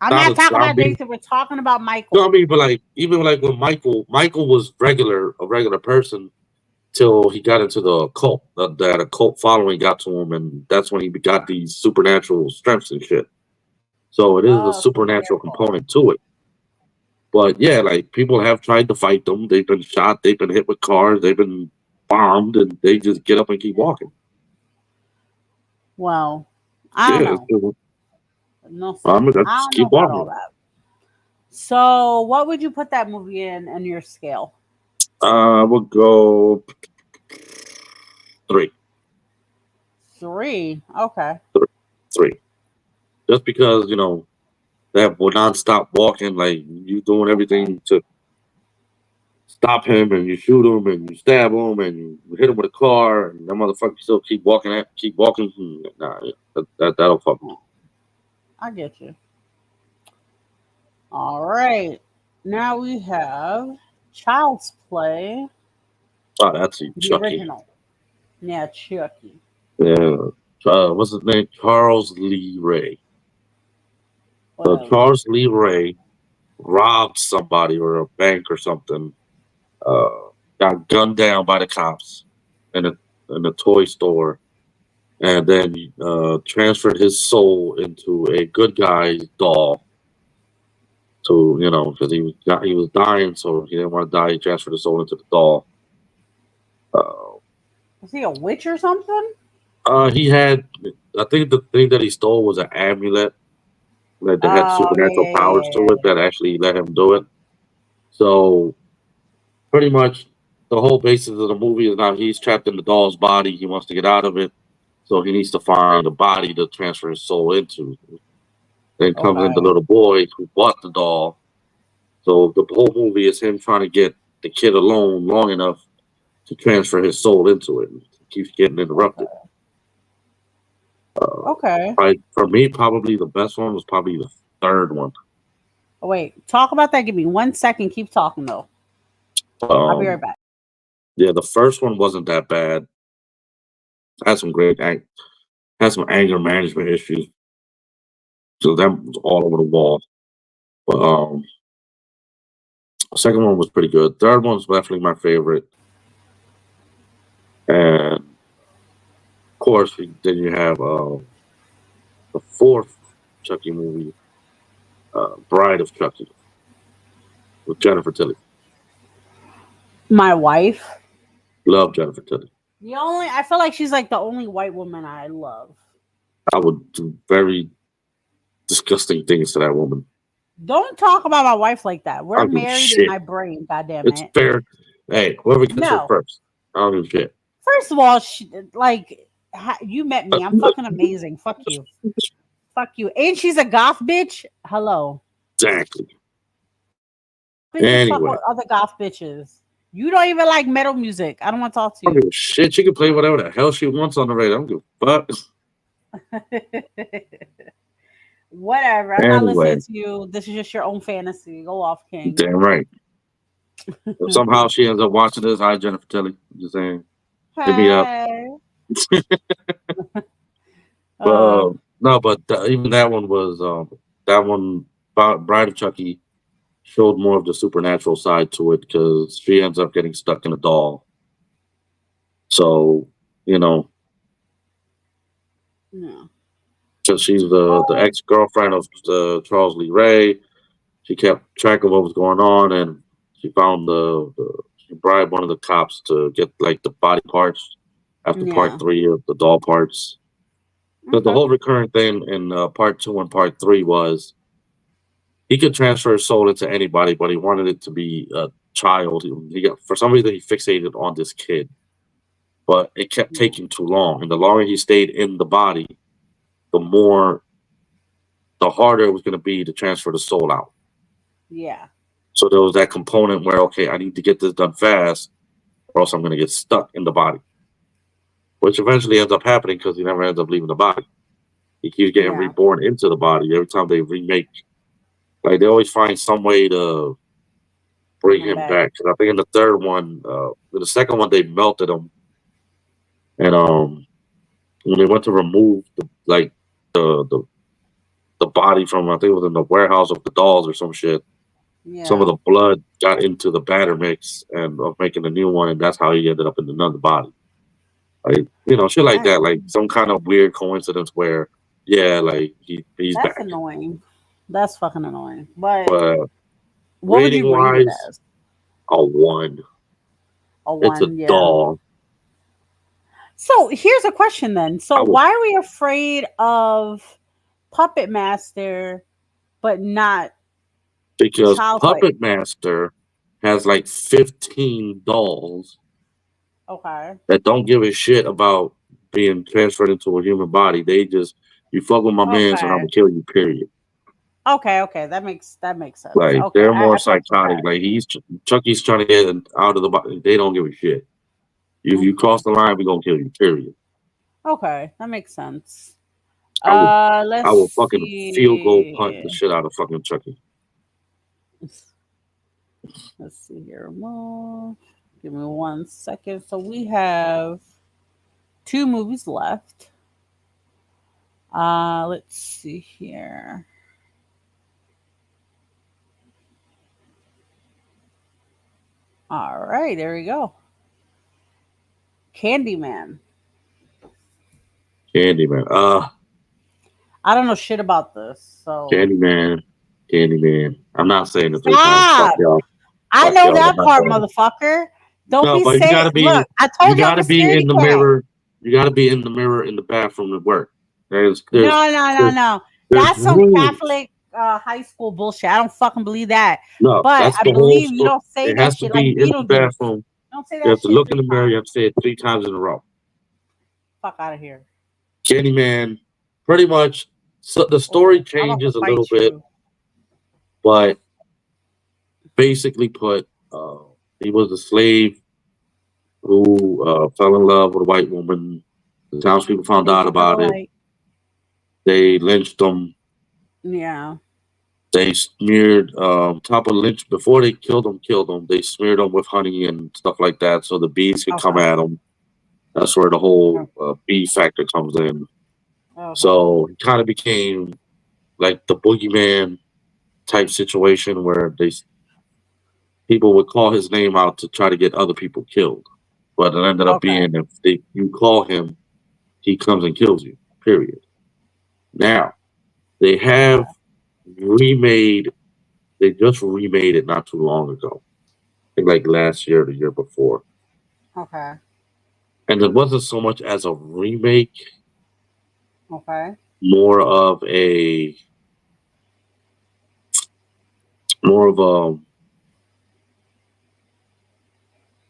I'm not not a talking about zombie. Jason. We're talking about No, I Michael. mean, but like even like when Michael was a regular person till he got into the cult. That a cult following got to him, and that's when he got these supernatural strengths and shit. So it is a Oh, so supernatural therefore, component to it. But yeah, like people have tried to fight them. They've been shot. They've been hit with cars. They've been bombed, and they just get up and keep walking. well, I don't Yeah, know. No, sir. I'm gonna I just don't know keep about all walking. that. So, what would you put that movie in your scale? We'll go 3, 3. Okay. 3. Just because that nonstop walking, like you doing Okay. everything to stop him, and you shoot him, and you stab him, and you hit him with a car, and that motherfucker still keep walking. Nah, that'll fuck me. I get you. All right. Now we have Child's Play, Oh, that's the Chucky. original. Yeah, Chucky. Yeah. What's his name? Charles Lee Ray. So Whatever. Charles Lee Ray robbed somebody or a bank or something. Uh, got gunned down by the cops in a toy store, and then transferred his soul into a good guy's doll. So because he was dying, so he didn't want to die. He transferred his soul into the doll. Is he a witch or something? He had, I think the thing that he stole was an amulet that had Oh, yeah, supernatural yeah, powers yeah, to it that actually let him do it. So pretty much the whole basis of the movie is now he's trapped in the doll's body. He wants to get out of it, so he needs to find a body to transfer his soul into. Then yeah. comes in the Okay. little boy who bought the doll. So the whole movie is him trying to get the kid alone long enough to transfer his soul into it. He keeps getting interrupted. Okay. For me, probably the best one was probably the third one. Oh, wait. Talk about that. Give me 1 second. Keep talking, though. I'll be right Um, back. yeah, the first one wasn't that bad. Had some had some anger management issues. So that was all over the wall. But the second one was pretty good. Third one was definitely my favorite. And of course, then you have the fourth Chucky movie, Bride of Chucky, with Jennifer Tilly. My wife. Love Jennifer Tilly. I feel like she's like the only white woman I love. I would do very disgusting things to that woman. Don't talk about my wife like that. I We're don't give a married in shit. my brain. God damn It's it. fair. Hey, whoever gets her No. first. I don't give a shit. First of all, you met me. I'm fucking amazing. Fuck you. Fuck you. And she's a goth bitch. Hello. Exactly. Bitches fuck Anyway, with other goth bitches. You don't even like metal music. I don't want to talk I to don't you. give a shit. She can play whatever the hell she wants on the radio. I don't give a fuck. Whatever. I'm not Anyway, listening to you. This is just your own fantasy. Go off, King. damn right. If somehow she ends up watching this, hi Jennifer Tilly. I'm just saying, hit me up. Hey. But no, but even that one was that one, Bride of Chucky, showed more of the supernatural side to it because she ends up getting stuck in a doll. So, you know, Yeah. so she's the ex girlfriend of Charles Lee Ray. She kept track of what was going on, and she found she bribed one of the cops to get like the body parts after part Yeah. 3 of the doll parts. But the Okay. whole recurring thing in part 2 and part 3 was he could transfer his soul into anybody, but he wanted it to be a child. He got, for some reason, he fixated on this kid, but it kept taking too long. And the longer he stayed in the body, the harder it was going to be to transfer the soul out. Yeah. So there was that component where, okay, I need to get this done fast, or else I'm going to get stuck in the body, which eventually ends up happening because he never ends up leaving the body. He keeps getting reborn into the body every time they remake. Like they always find some way to bring him back. And I think in the third one, in the second one, they melted him, and when they went to remove the body from, I think it was in the warehouse of the dolls or some shit. Yeah. Some of the blood got into the batter mix and of making a new one, and that's how he ended up in another body. Like, you know, shit like that. Like some kind of weird coincidence where, yeah, like he's That's back. annoying. That's fucking annoying. But what would you rate it as? A 1. A 1. It's a doll. So here's a question then. So why are we afraid of Puppet Master, but not? Because Puppet Master has like 15 dolls. Okay. That don't give a shit about being transferred into a human body. They just, you fuck with my man, so I'm gonna kill you. Period. Okay, that makes sense. Like okay, they're more psychotic. Like Chucky's trying to get out of the body. They don't give a shit. If you cross the line, we're gonna kill you. Period. Okay, that makes sense. I will fucking field goal punt the shit out of fucking Chucky. Let's see here. Well, give me 1 second. So we have 2 movies left. Let's see here. All right, there we go. Candyman. I don't know shit about this. So Candyman. I'm not saying it 3 times. Fuck y'all. I know that part, motherfucker. Don't be saying. Look, I told you gotta be in the mirror. You gotta be in the mirror in the bathroom at work. No. That's some Catholic high school bullshit. I don't fucking believe that. No, but I believe you don't say it that has shit to be like in the bathroom. Don't say that. You have to look in the mirror. You have to say it 3 times in a row. Fuck out of here. Candyman, pretty much. So the story changes a little bit, but basically put, he was a slave who fell in love with a white woman. The townspeople found out about it. They lynched him. Yeah. They smeared top of lynch before they killed him. They smeared him with honey and stuff like that, so the bees could come at him. That's where the whole bee factor comes in. So it kind of became like the boogeyman type situation where people would call his name out to try to get other people killed, but it ended up being if you call him, he comes and kills you. Period. Now they have remade. They just remade it not too long ago. I think like last year or the year before. Okay. And it wasn't so much as a remake. Okay. More of a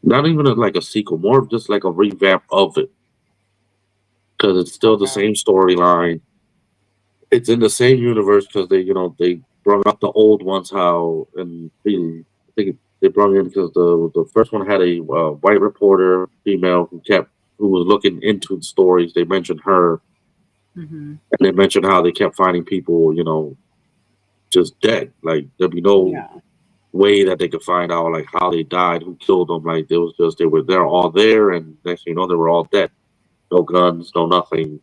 not even like a sequel, more of just like a revamp of it. Because it's still the same storyline. It's in the same universe because they brought up the old ones and I think they brought in because the first one had a white reporter, female, who was looking into the stories. They mentioned her. And they mentioned how they kept finding people, just dead. Like there'd be no way that they could find out like how they died, who killed them. Like they're all there, and next thing you know, they were all dead. No guns, no nothing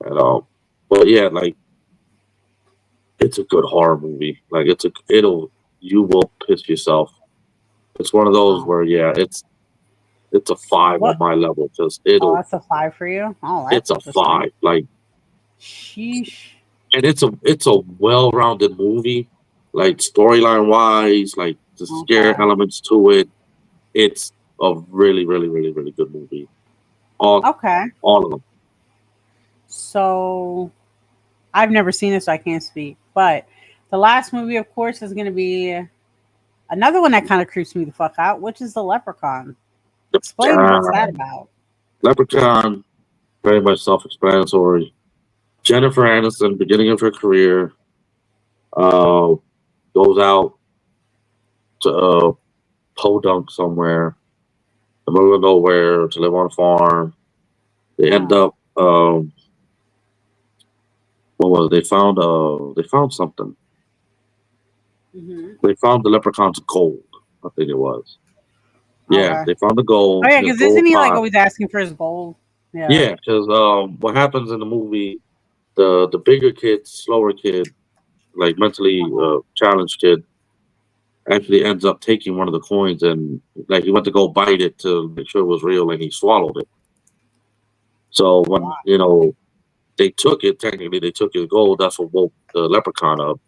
at all. But yeah, like it's a good horror movie. Like you will piss yourself. It's one of those Oh. where it's a 5 on What? my level. Just Oh, that's a 5 for you. Oh, that's it's a interesting. 5. Like, Sheesh. and it's a well-rounded movie. Like storyline wise, like the scare Okay. elements to it. It's a really, really, really, really good movie. Okay. All of them. So I've never seen it, so I can't speak. But the last movie, of course, is going to be another one that kind of creeps me the fuck out, which is the Leprechaun. Explain what's that about. Leprechaun, very much self-explanatory. Jennifer Aniston, beginning of her career, goes out to podunk somewhere, in the middle of nowhere, to live on a farm. They end up, what was it? They found something. Mm-hmm. They found the leprechaun's gold. I think it was. Yeah, Okay. they found the gold. Oh yeah, The because gold isn't he like pot. always asking for his gold? Yeah. Yeah, because what happens in the movie, the bigger kid, slower kid, like mentally challenged kid, actually ends up taking one of the coins and like he went to go bite it to make sure it was real and he swallowed it. So when they took it, technically they took his gold. That's what woke the leprechaun up,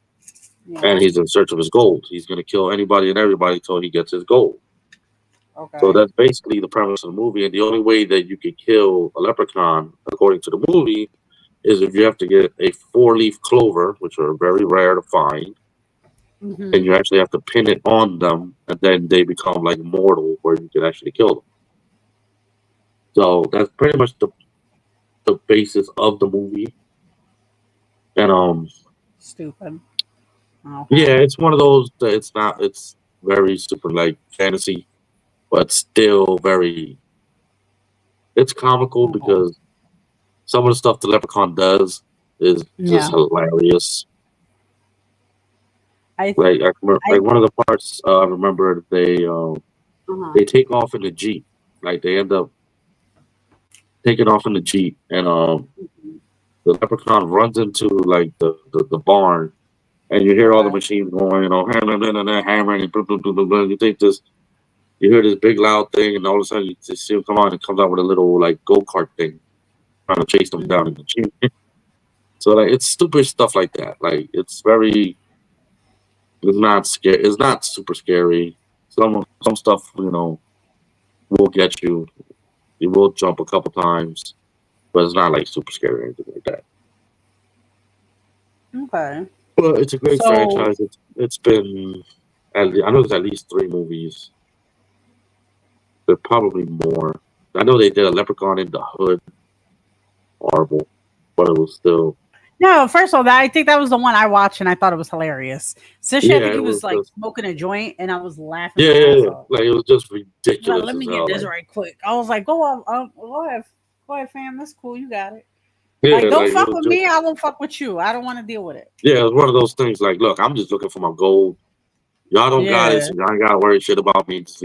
Yeah. and he's in search of his gold. He's gonna kill anybody and everybody until he gets his gold. Okay. So that's basically the premise of the movie. And the only way that you could kill a leprechaun, according to the movie, is if you have to get a 4-leaf clover, which are very rare to find, Mm-hmm. and you actually have to pin it on them, and then they become like mortal, where you can actually kill them. So that's pretty much the basis of the movie. And Stupid. Okay. yeah, it's one of those that it's very super like fantasy, but still it's comical because some of the stuff the leprechaun does is just hilarious. Like one of the parts I remember they take off in the Jeep. Like they end up taking off in the Jeep, and the leprechaun runs into like the barn, and you hear all the machines going, hammering, and blah, blah, blah, blah, blah. You hear this big loud thing, and all of a sudden you see him come on and comes out with a little like go-kart thing, trying to chase them down in the Jeep. So like it's stupid stuff like that. Like it's not scary. It's not super scary. Some stuff will get you. You will jump a couple times, but it's not like super scary or anything like that. Okay. But it's a great franchise. It's been, I know there's at least 3 movies. There's probably more. I know they did a Leprechaun in the Hood. Horrible, but it was still. No, first of all, I think that was the one I watched and I thought it was hilarious. Especially I think he was like smoking a joint and I was laughing. Yeah. Like it was just ridiculous. Like, let me get this right quick. I was like, go ahead, fam. That's cool. You got it. Yeah, like, don't fuck with me. I won't fuck with you. I don't want to deal with it. Yeah, it was one of those things. Like, look, I'm just looking for my gold. Y'all don't got it. So y'all ain't gotta worry shit about me. Just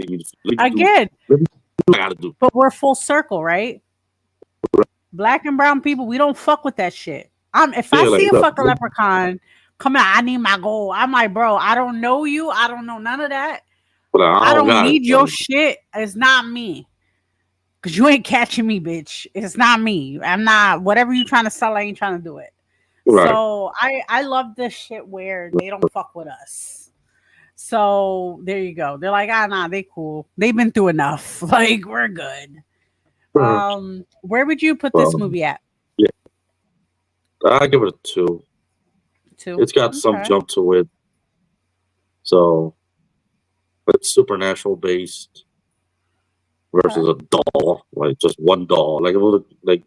Again, I gotta do. But we're full circle, right? Black and brown people, we don't fuck with that shit. If I see a fucking leprechaun, come on, I need my gold. I'm like, bro, I don't know you. I don't know none of that. I don't need your shit. It's not me. Cause you ain't catching me, bitch. It's not me. I'm not. Whatever you trying to sell, I ain't trying to do it. Right. So I love this shit where they don't fuck with us. So there you go. They're like, nah, they cool. They've been through enough. Like we're good. Where would you put this movie at? Yeah, I give it a 2. 2. It's got some jump to it. So, but it's supernatural based. Versus a doll, like just one doll, like it was like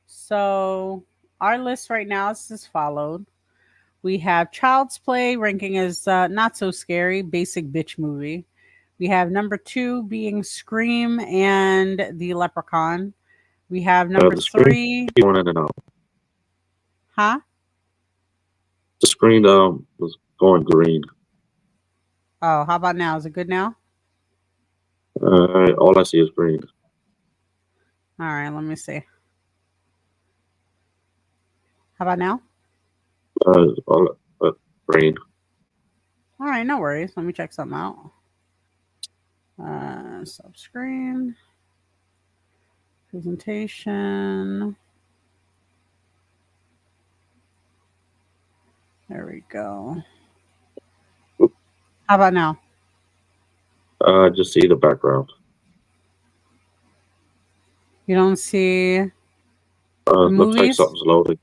So our list right now is as followed. We have Child's Play ranking as not so scary, basic bitch movie. We have number 2 being Scream and the Leprechaun. We have number 3. Huh? The screen was going green. Oh, how about now? Is it good now? All I see is green. All right, let me see. How about now? Brain. All right, no worries. Let me check something out. Stop screen. Presentation. There we go. How about now? Just see the background. You don't see Looks like movies? something's loading.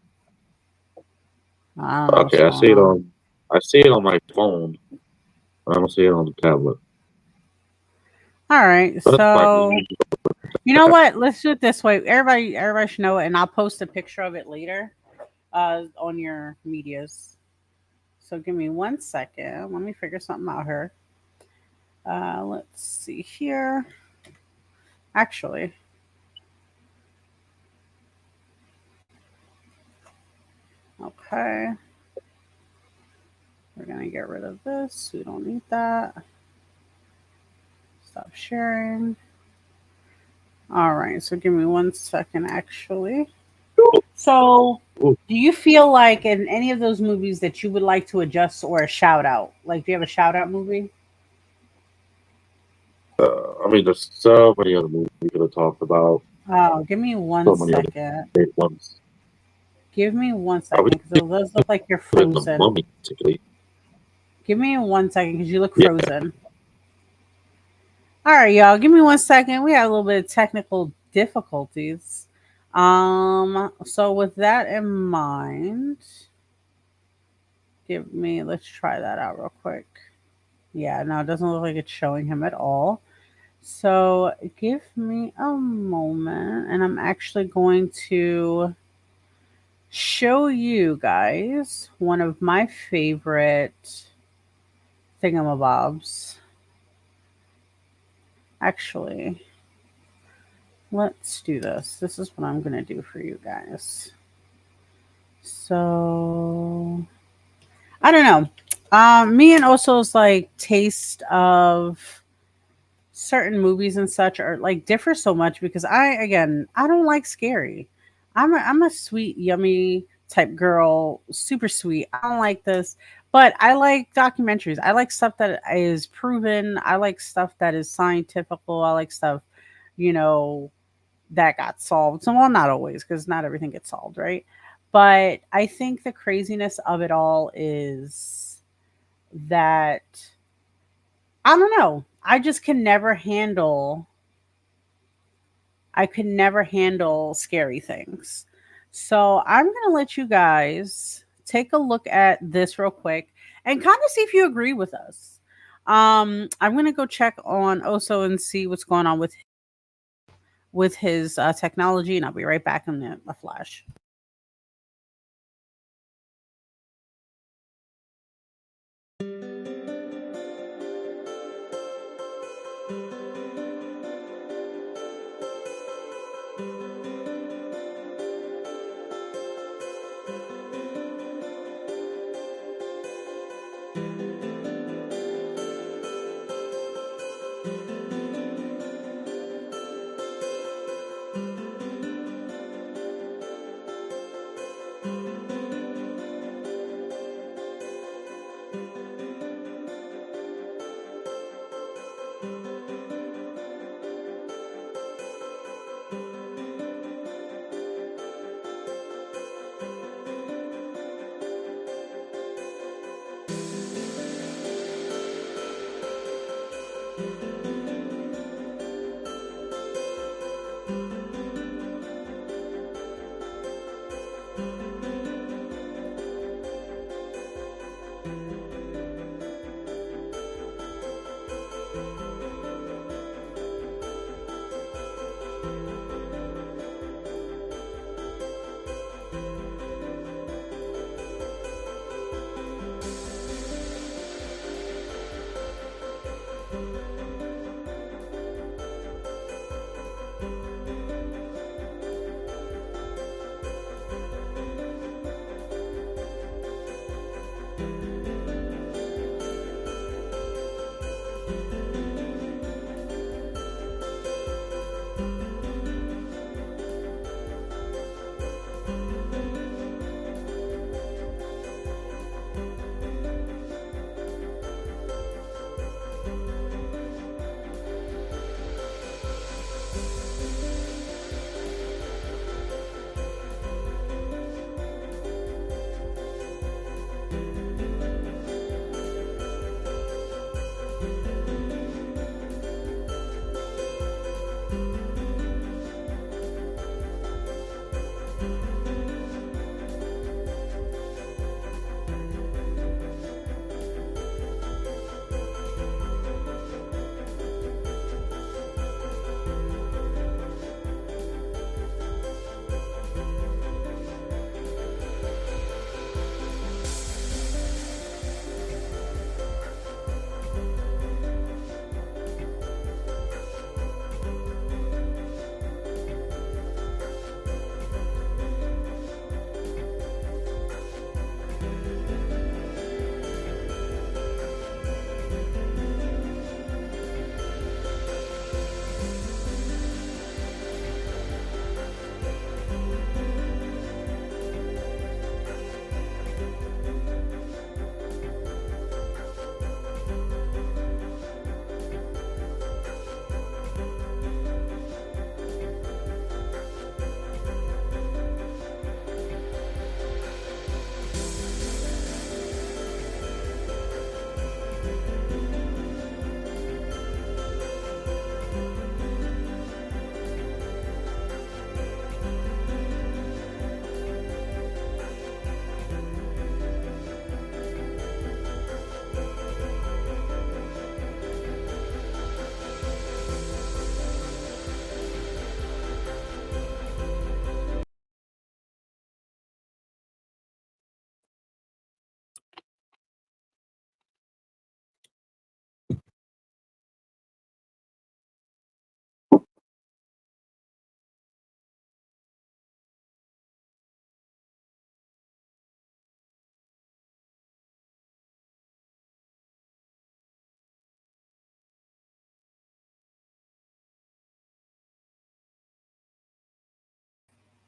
I don't know what's Okay, I see it going I see it on my phone. I don't see it on the tablet. All right, But it's fine. so you know what? Let's do it this way. Everybody should know it, and I'll post a picture of it later on your medias. So give me 1 second. Let me figure something out here. Let's see here. Actually, okay. We're gonna get rid of this. We don't need that. Stop sharing. All right. So give me 1 second. Actually. So, Ooh. do you feel like in any of those movies that you would like to adjust or a shout out? Like, do you have a shout out movie? I mean, there's so many other movies we could have talked about. Oh, give me one So many other second. big ones. Give me 1 I was second because it does look like you're doing the frozen. Mummy, particularly. Give me 1 second because you look Yeah. frozen. All right, y'all. Give me 1 second. We have a little bit of technical difficulties. So with that in mind, let's try that out real quick. Yeah, no, it doesn't look like it's showing him at all. So give me a moment, and I'm actually going to show you guys one of my favorite thingamabobs. Actually, let's do this. This is what I'm going to do for you guys. So, I don't know. Me and Oso's like taste of certain movies and such are like differ so much because I don't like scary. I'm a sweet, yummy type girl, super sweet. I don't like this, but I like documentaries. I like stuff that is proven. I like stuff that is scientifical. I like stuff, you know, that got solved. So, well, not always, because not everything gets solved, right? But I think the craziness of it all is that I don't know. I could never handle scary things. So I'm going to let you guys take a look at this real quick and kind of see if you agree with us. I'm going to go check on Oso and see what's going on with his technology, and I'll be right back in a flash.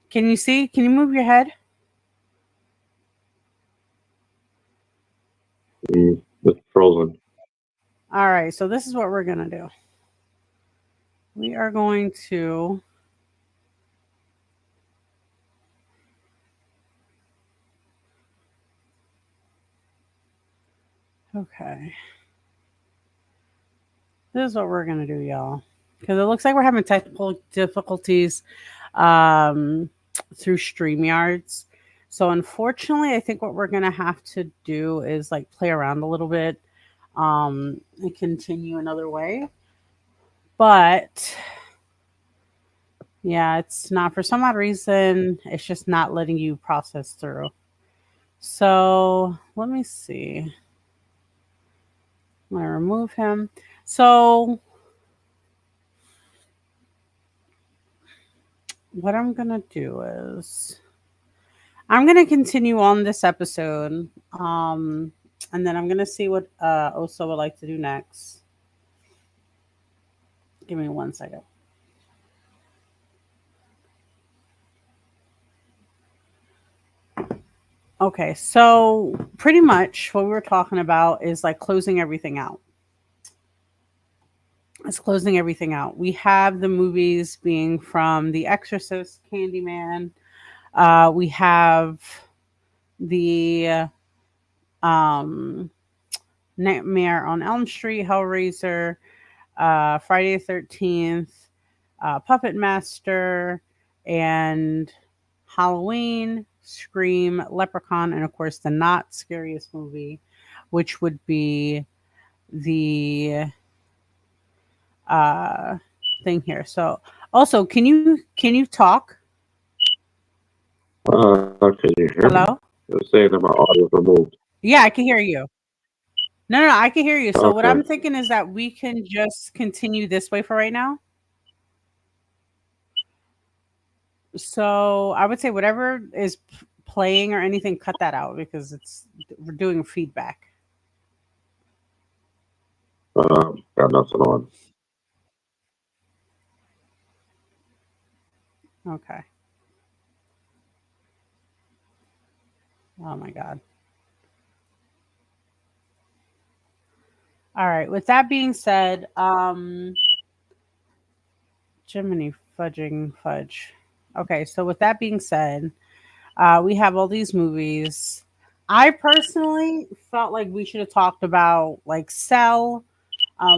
Can you see? Can you move your head? It's frozen. All right. So this is what we're gonna do. We are going to. Okay. This is what we're gonna do, y'all. Because it looks like we're having technical difficulties um, through StreamYards. So unfortunately, I think what we're gonna have to do is like play around a little bit and continue another way. But yeah, it's not for some odd reason. It's just not letting you process through. So let me see. I'm gonna remove him. So what I'm gonna do is I'm gonna continue on this episode, and then I'm gonna see what Oso would like to do next. Give me 1 second. Okay, so pretty much what we were talking about is like closing everything out. It's closing everything out. We have the movies being from The Exorcist, Candyman. We have the um, Nightmare on Elm Street, Hellraiser, Friday the 13th, Puppet Master, and Halloween, Scream, Leprechaun, and of course the not scariest movie, which would be the uh, thing here. So also, can you talk? Can you hear me? Hello? They're saying that my audio is removed. Yeah, I can hear you. No, no, no, I can hear you. So what Okay. I'm thinking is that we can just continue this way for right now. So I would say whatever is playing or anything, cut that out because we're doing feedback. Got nothing on. Okay. Oh my god. All right. With that being said, Jiminy fudging fudge. Okay, so with that being said, we have all these movies. I personally felt like we should have talked about like Cell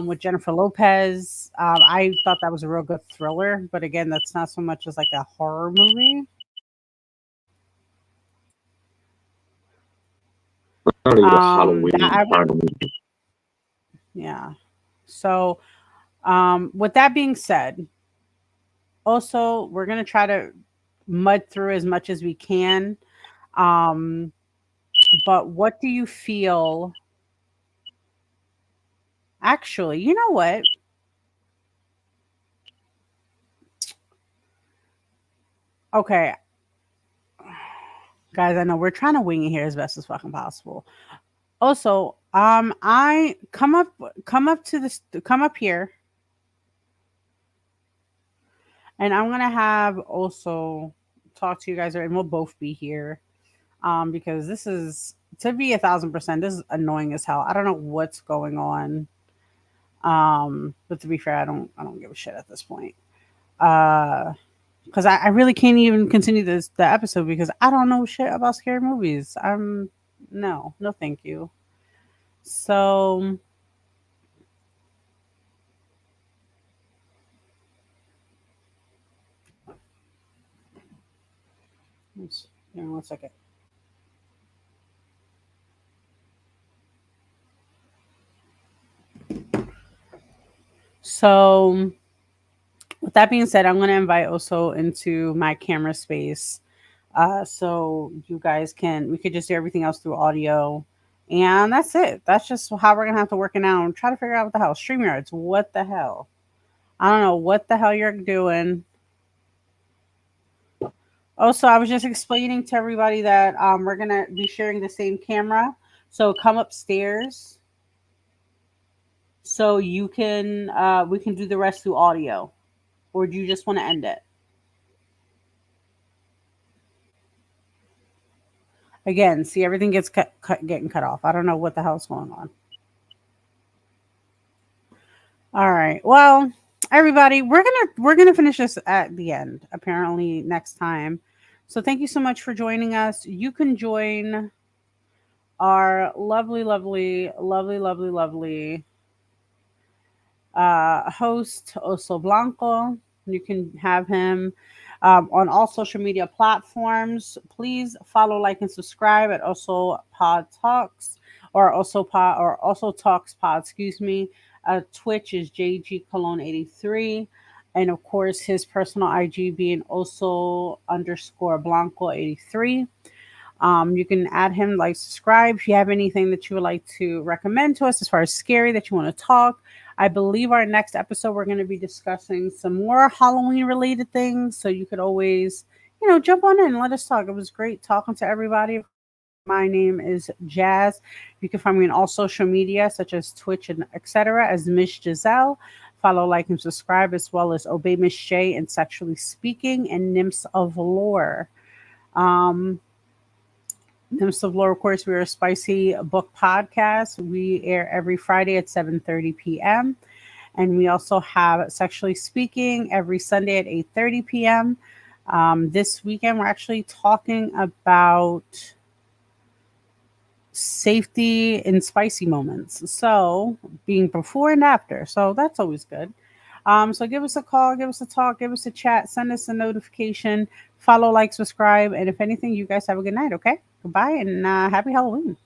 with Jennifer Lopez. I thought that was a real good thriller, but again, that's not so much as like a horror movie. Not really a Halloween That kind of movie. yeah. So with that being said, also we're gonna try to mud through as much as we can. Um, but what do you feel? Actually, you know what? Okay, guys, I know we're trying to wing it here as best as fucking possible. Also, I come up here, and I'm gonna have also talk to you guys, and we'll both be here. Because this is to be 1,000%. This is annoying as hell. I don't know what's going on. But to be fair, I don't give a shit at this point. Because I really can't even continue the episode because I don't know shit about scary movies. No, thank you. So give me 1 second. So with that being said, I'm going to invite Oso into my camera space. So you guys we could just do everything else through audio. And that's it. That's just how we're going to have to work it out and try to figure out what the hell. StreamYards, what the hell? I don't know what the hell you're doing. Also, I was just explaining to everybody that we're going to be sharing the same camera. So come upstairs so you can we can do the rest through audio. Or do you just want to end it? Again, see, everything gets getting cut off. I don't know what the hell's going on. All right. Well, everybody, we're gonna finish this at the end, apparently next time. So thank you so much for joining us. You can join our lovely host Oso Blanco. You can have him on all social media platforms. Please follow, like, and subscribe at Oso Pod Talks or Oso Talks Pod. Excuse me. Twitch is JG Cologne 83, and of course his personal IG being Oso_Blanco 83. You can add him, like, subscribe. If you have anything that you would like to recommend to us as far as scary that you want to talk, I believe our next episode we're going to be discussing some more Halloween related things. So you could always, jump on in and let us talk. It was great talking to everybody. My name is Jazz. You can find me on all social media, such as Twitch and etc., as Miss Giselle. Follow, like, and subscribe, as well as Obey Miss Shay and Sexually Speaking and Nymphs of Lore. Nymphs of Lore, of course, we're a spicy book podcast. We air every Friday at 7:30 p.m. And we also have Sexually Speaking every Sunday at 8:30 p.m. This weekend, we're actually talking about safety in spicy moments. So being before and after. So that's always good. So give us a call, give us a talk, give us a chat, send us a notification, follow, like, subscribe. And if anything, you guys have a good night. Okay. Goodbye and happy Halloween.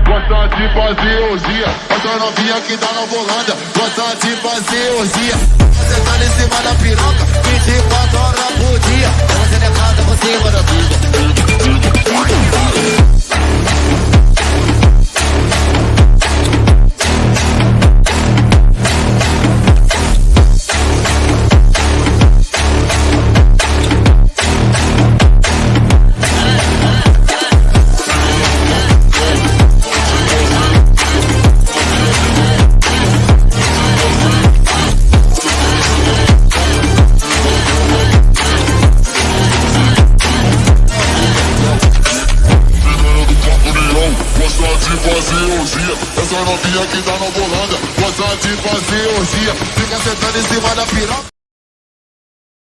Gosta de fazer orgia, essa novinha que tá na Volândia. Gosta de fazer orgia, você tá em cima da piroca, 24 horas por dia. Você decada por cima da vida. Essa novinha que tá na Volândia, gosta de fazer orgia, fica sentando em cima da piroca.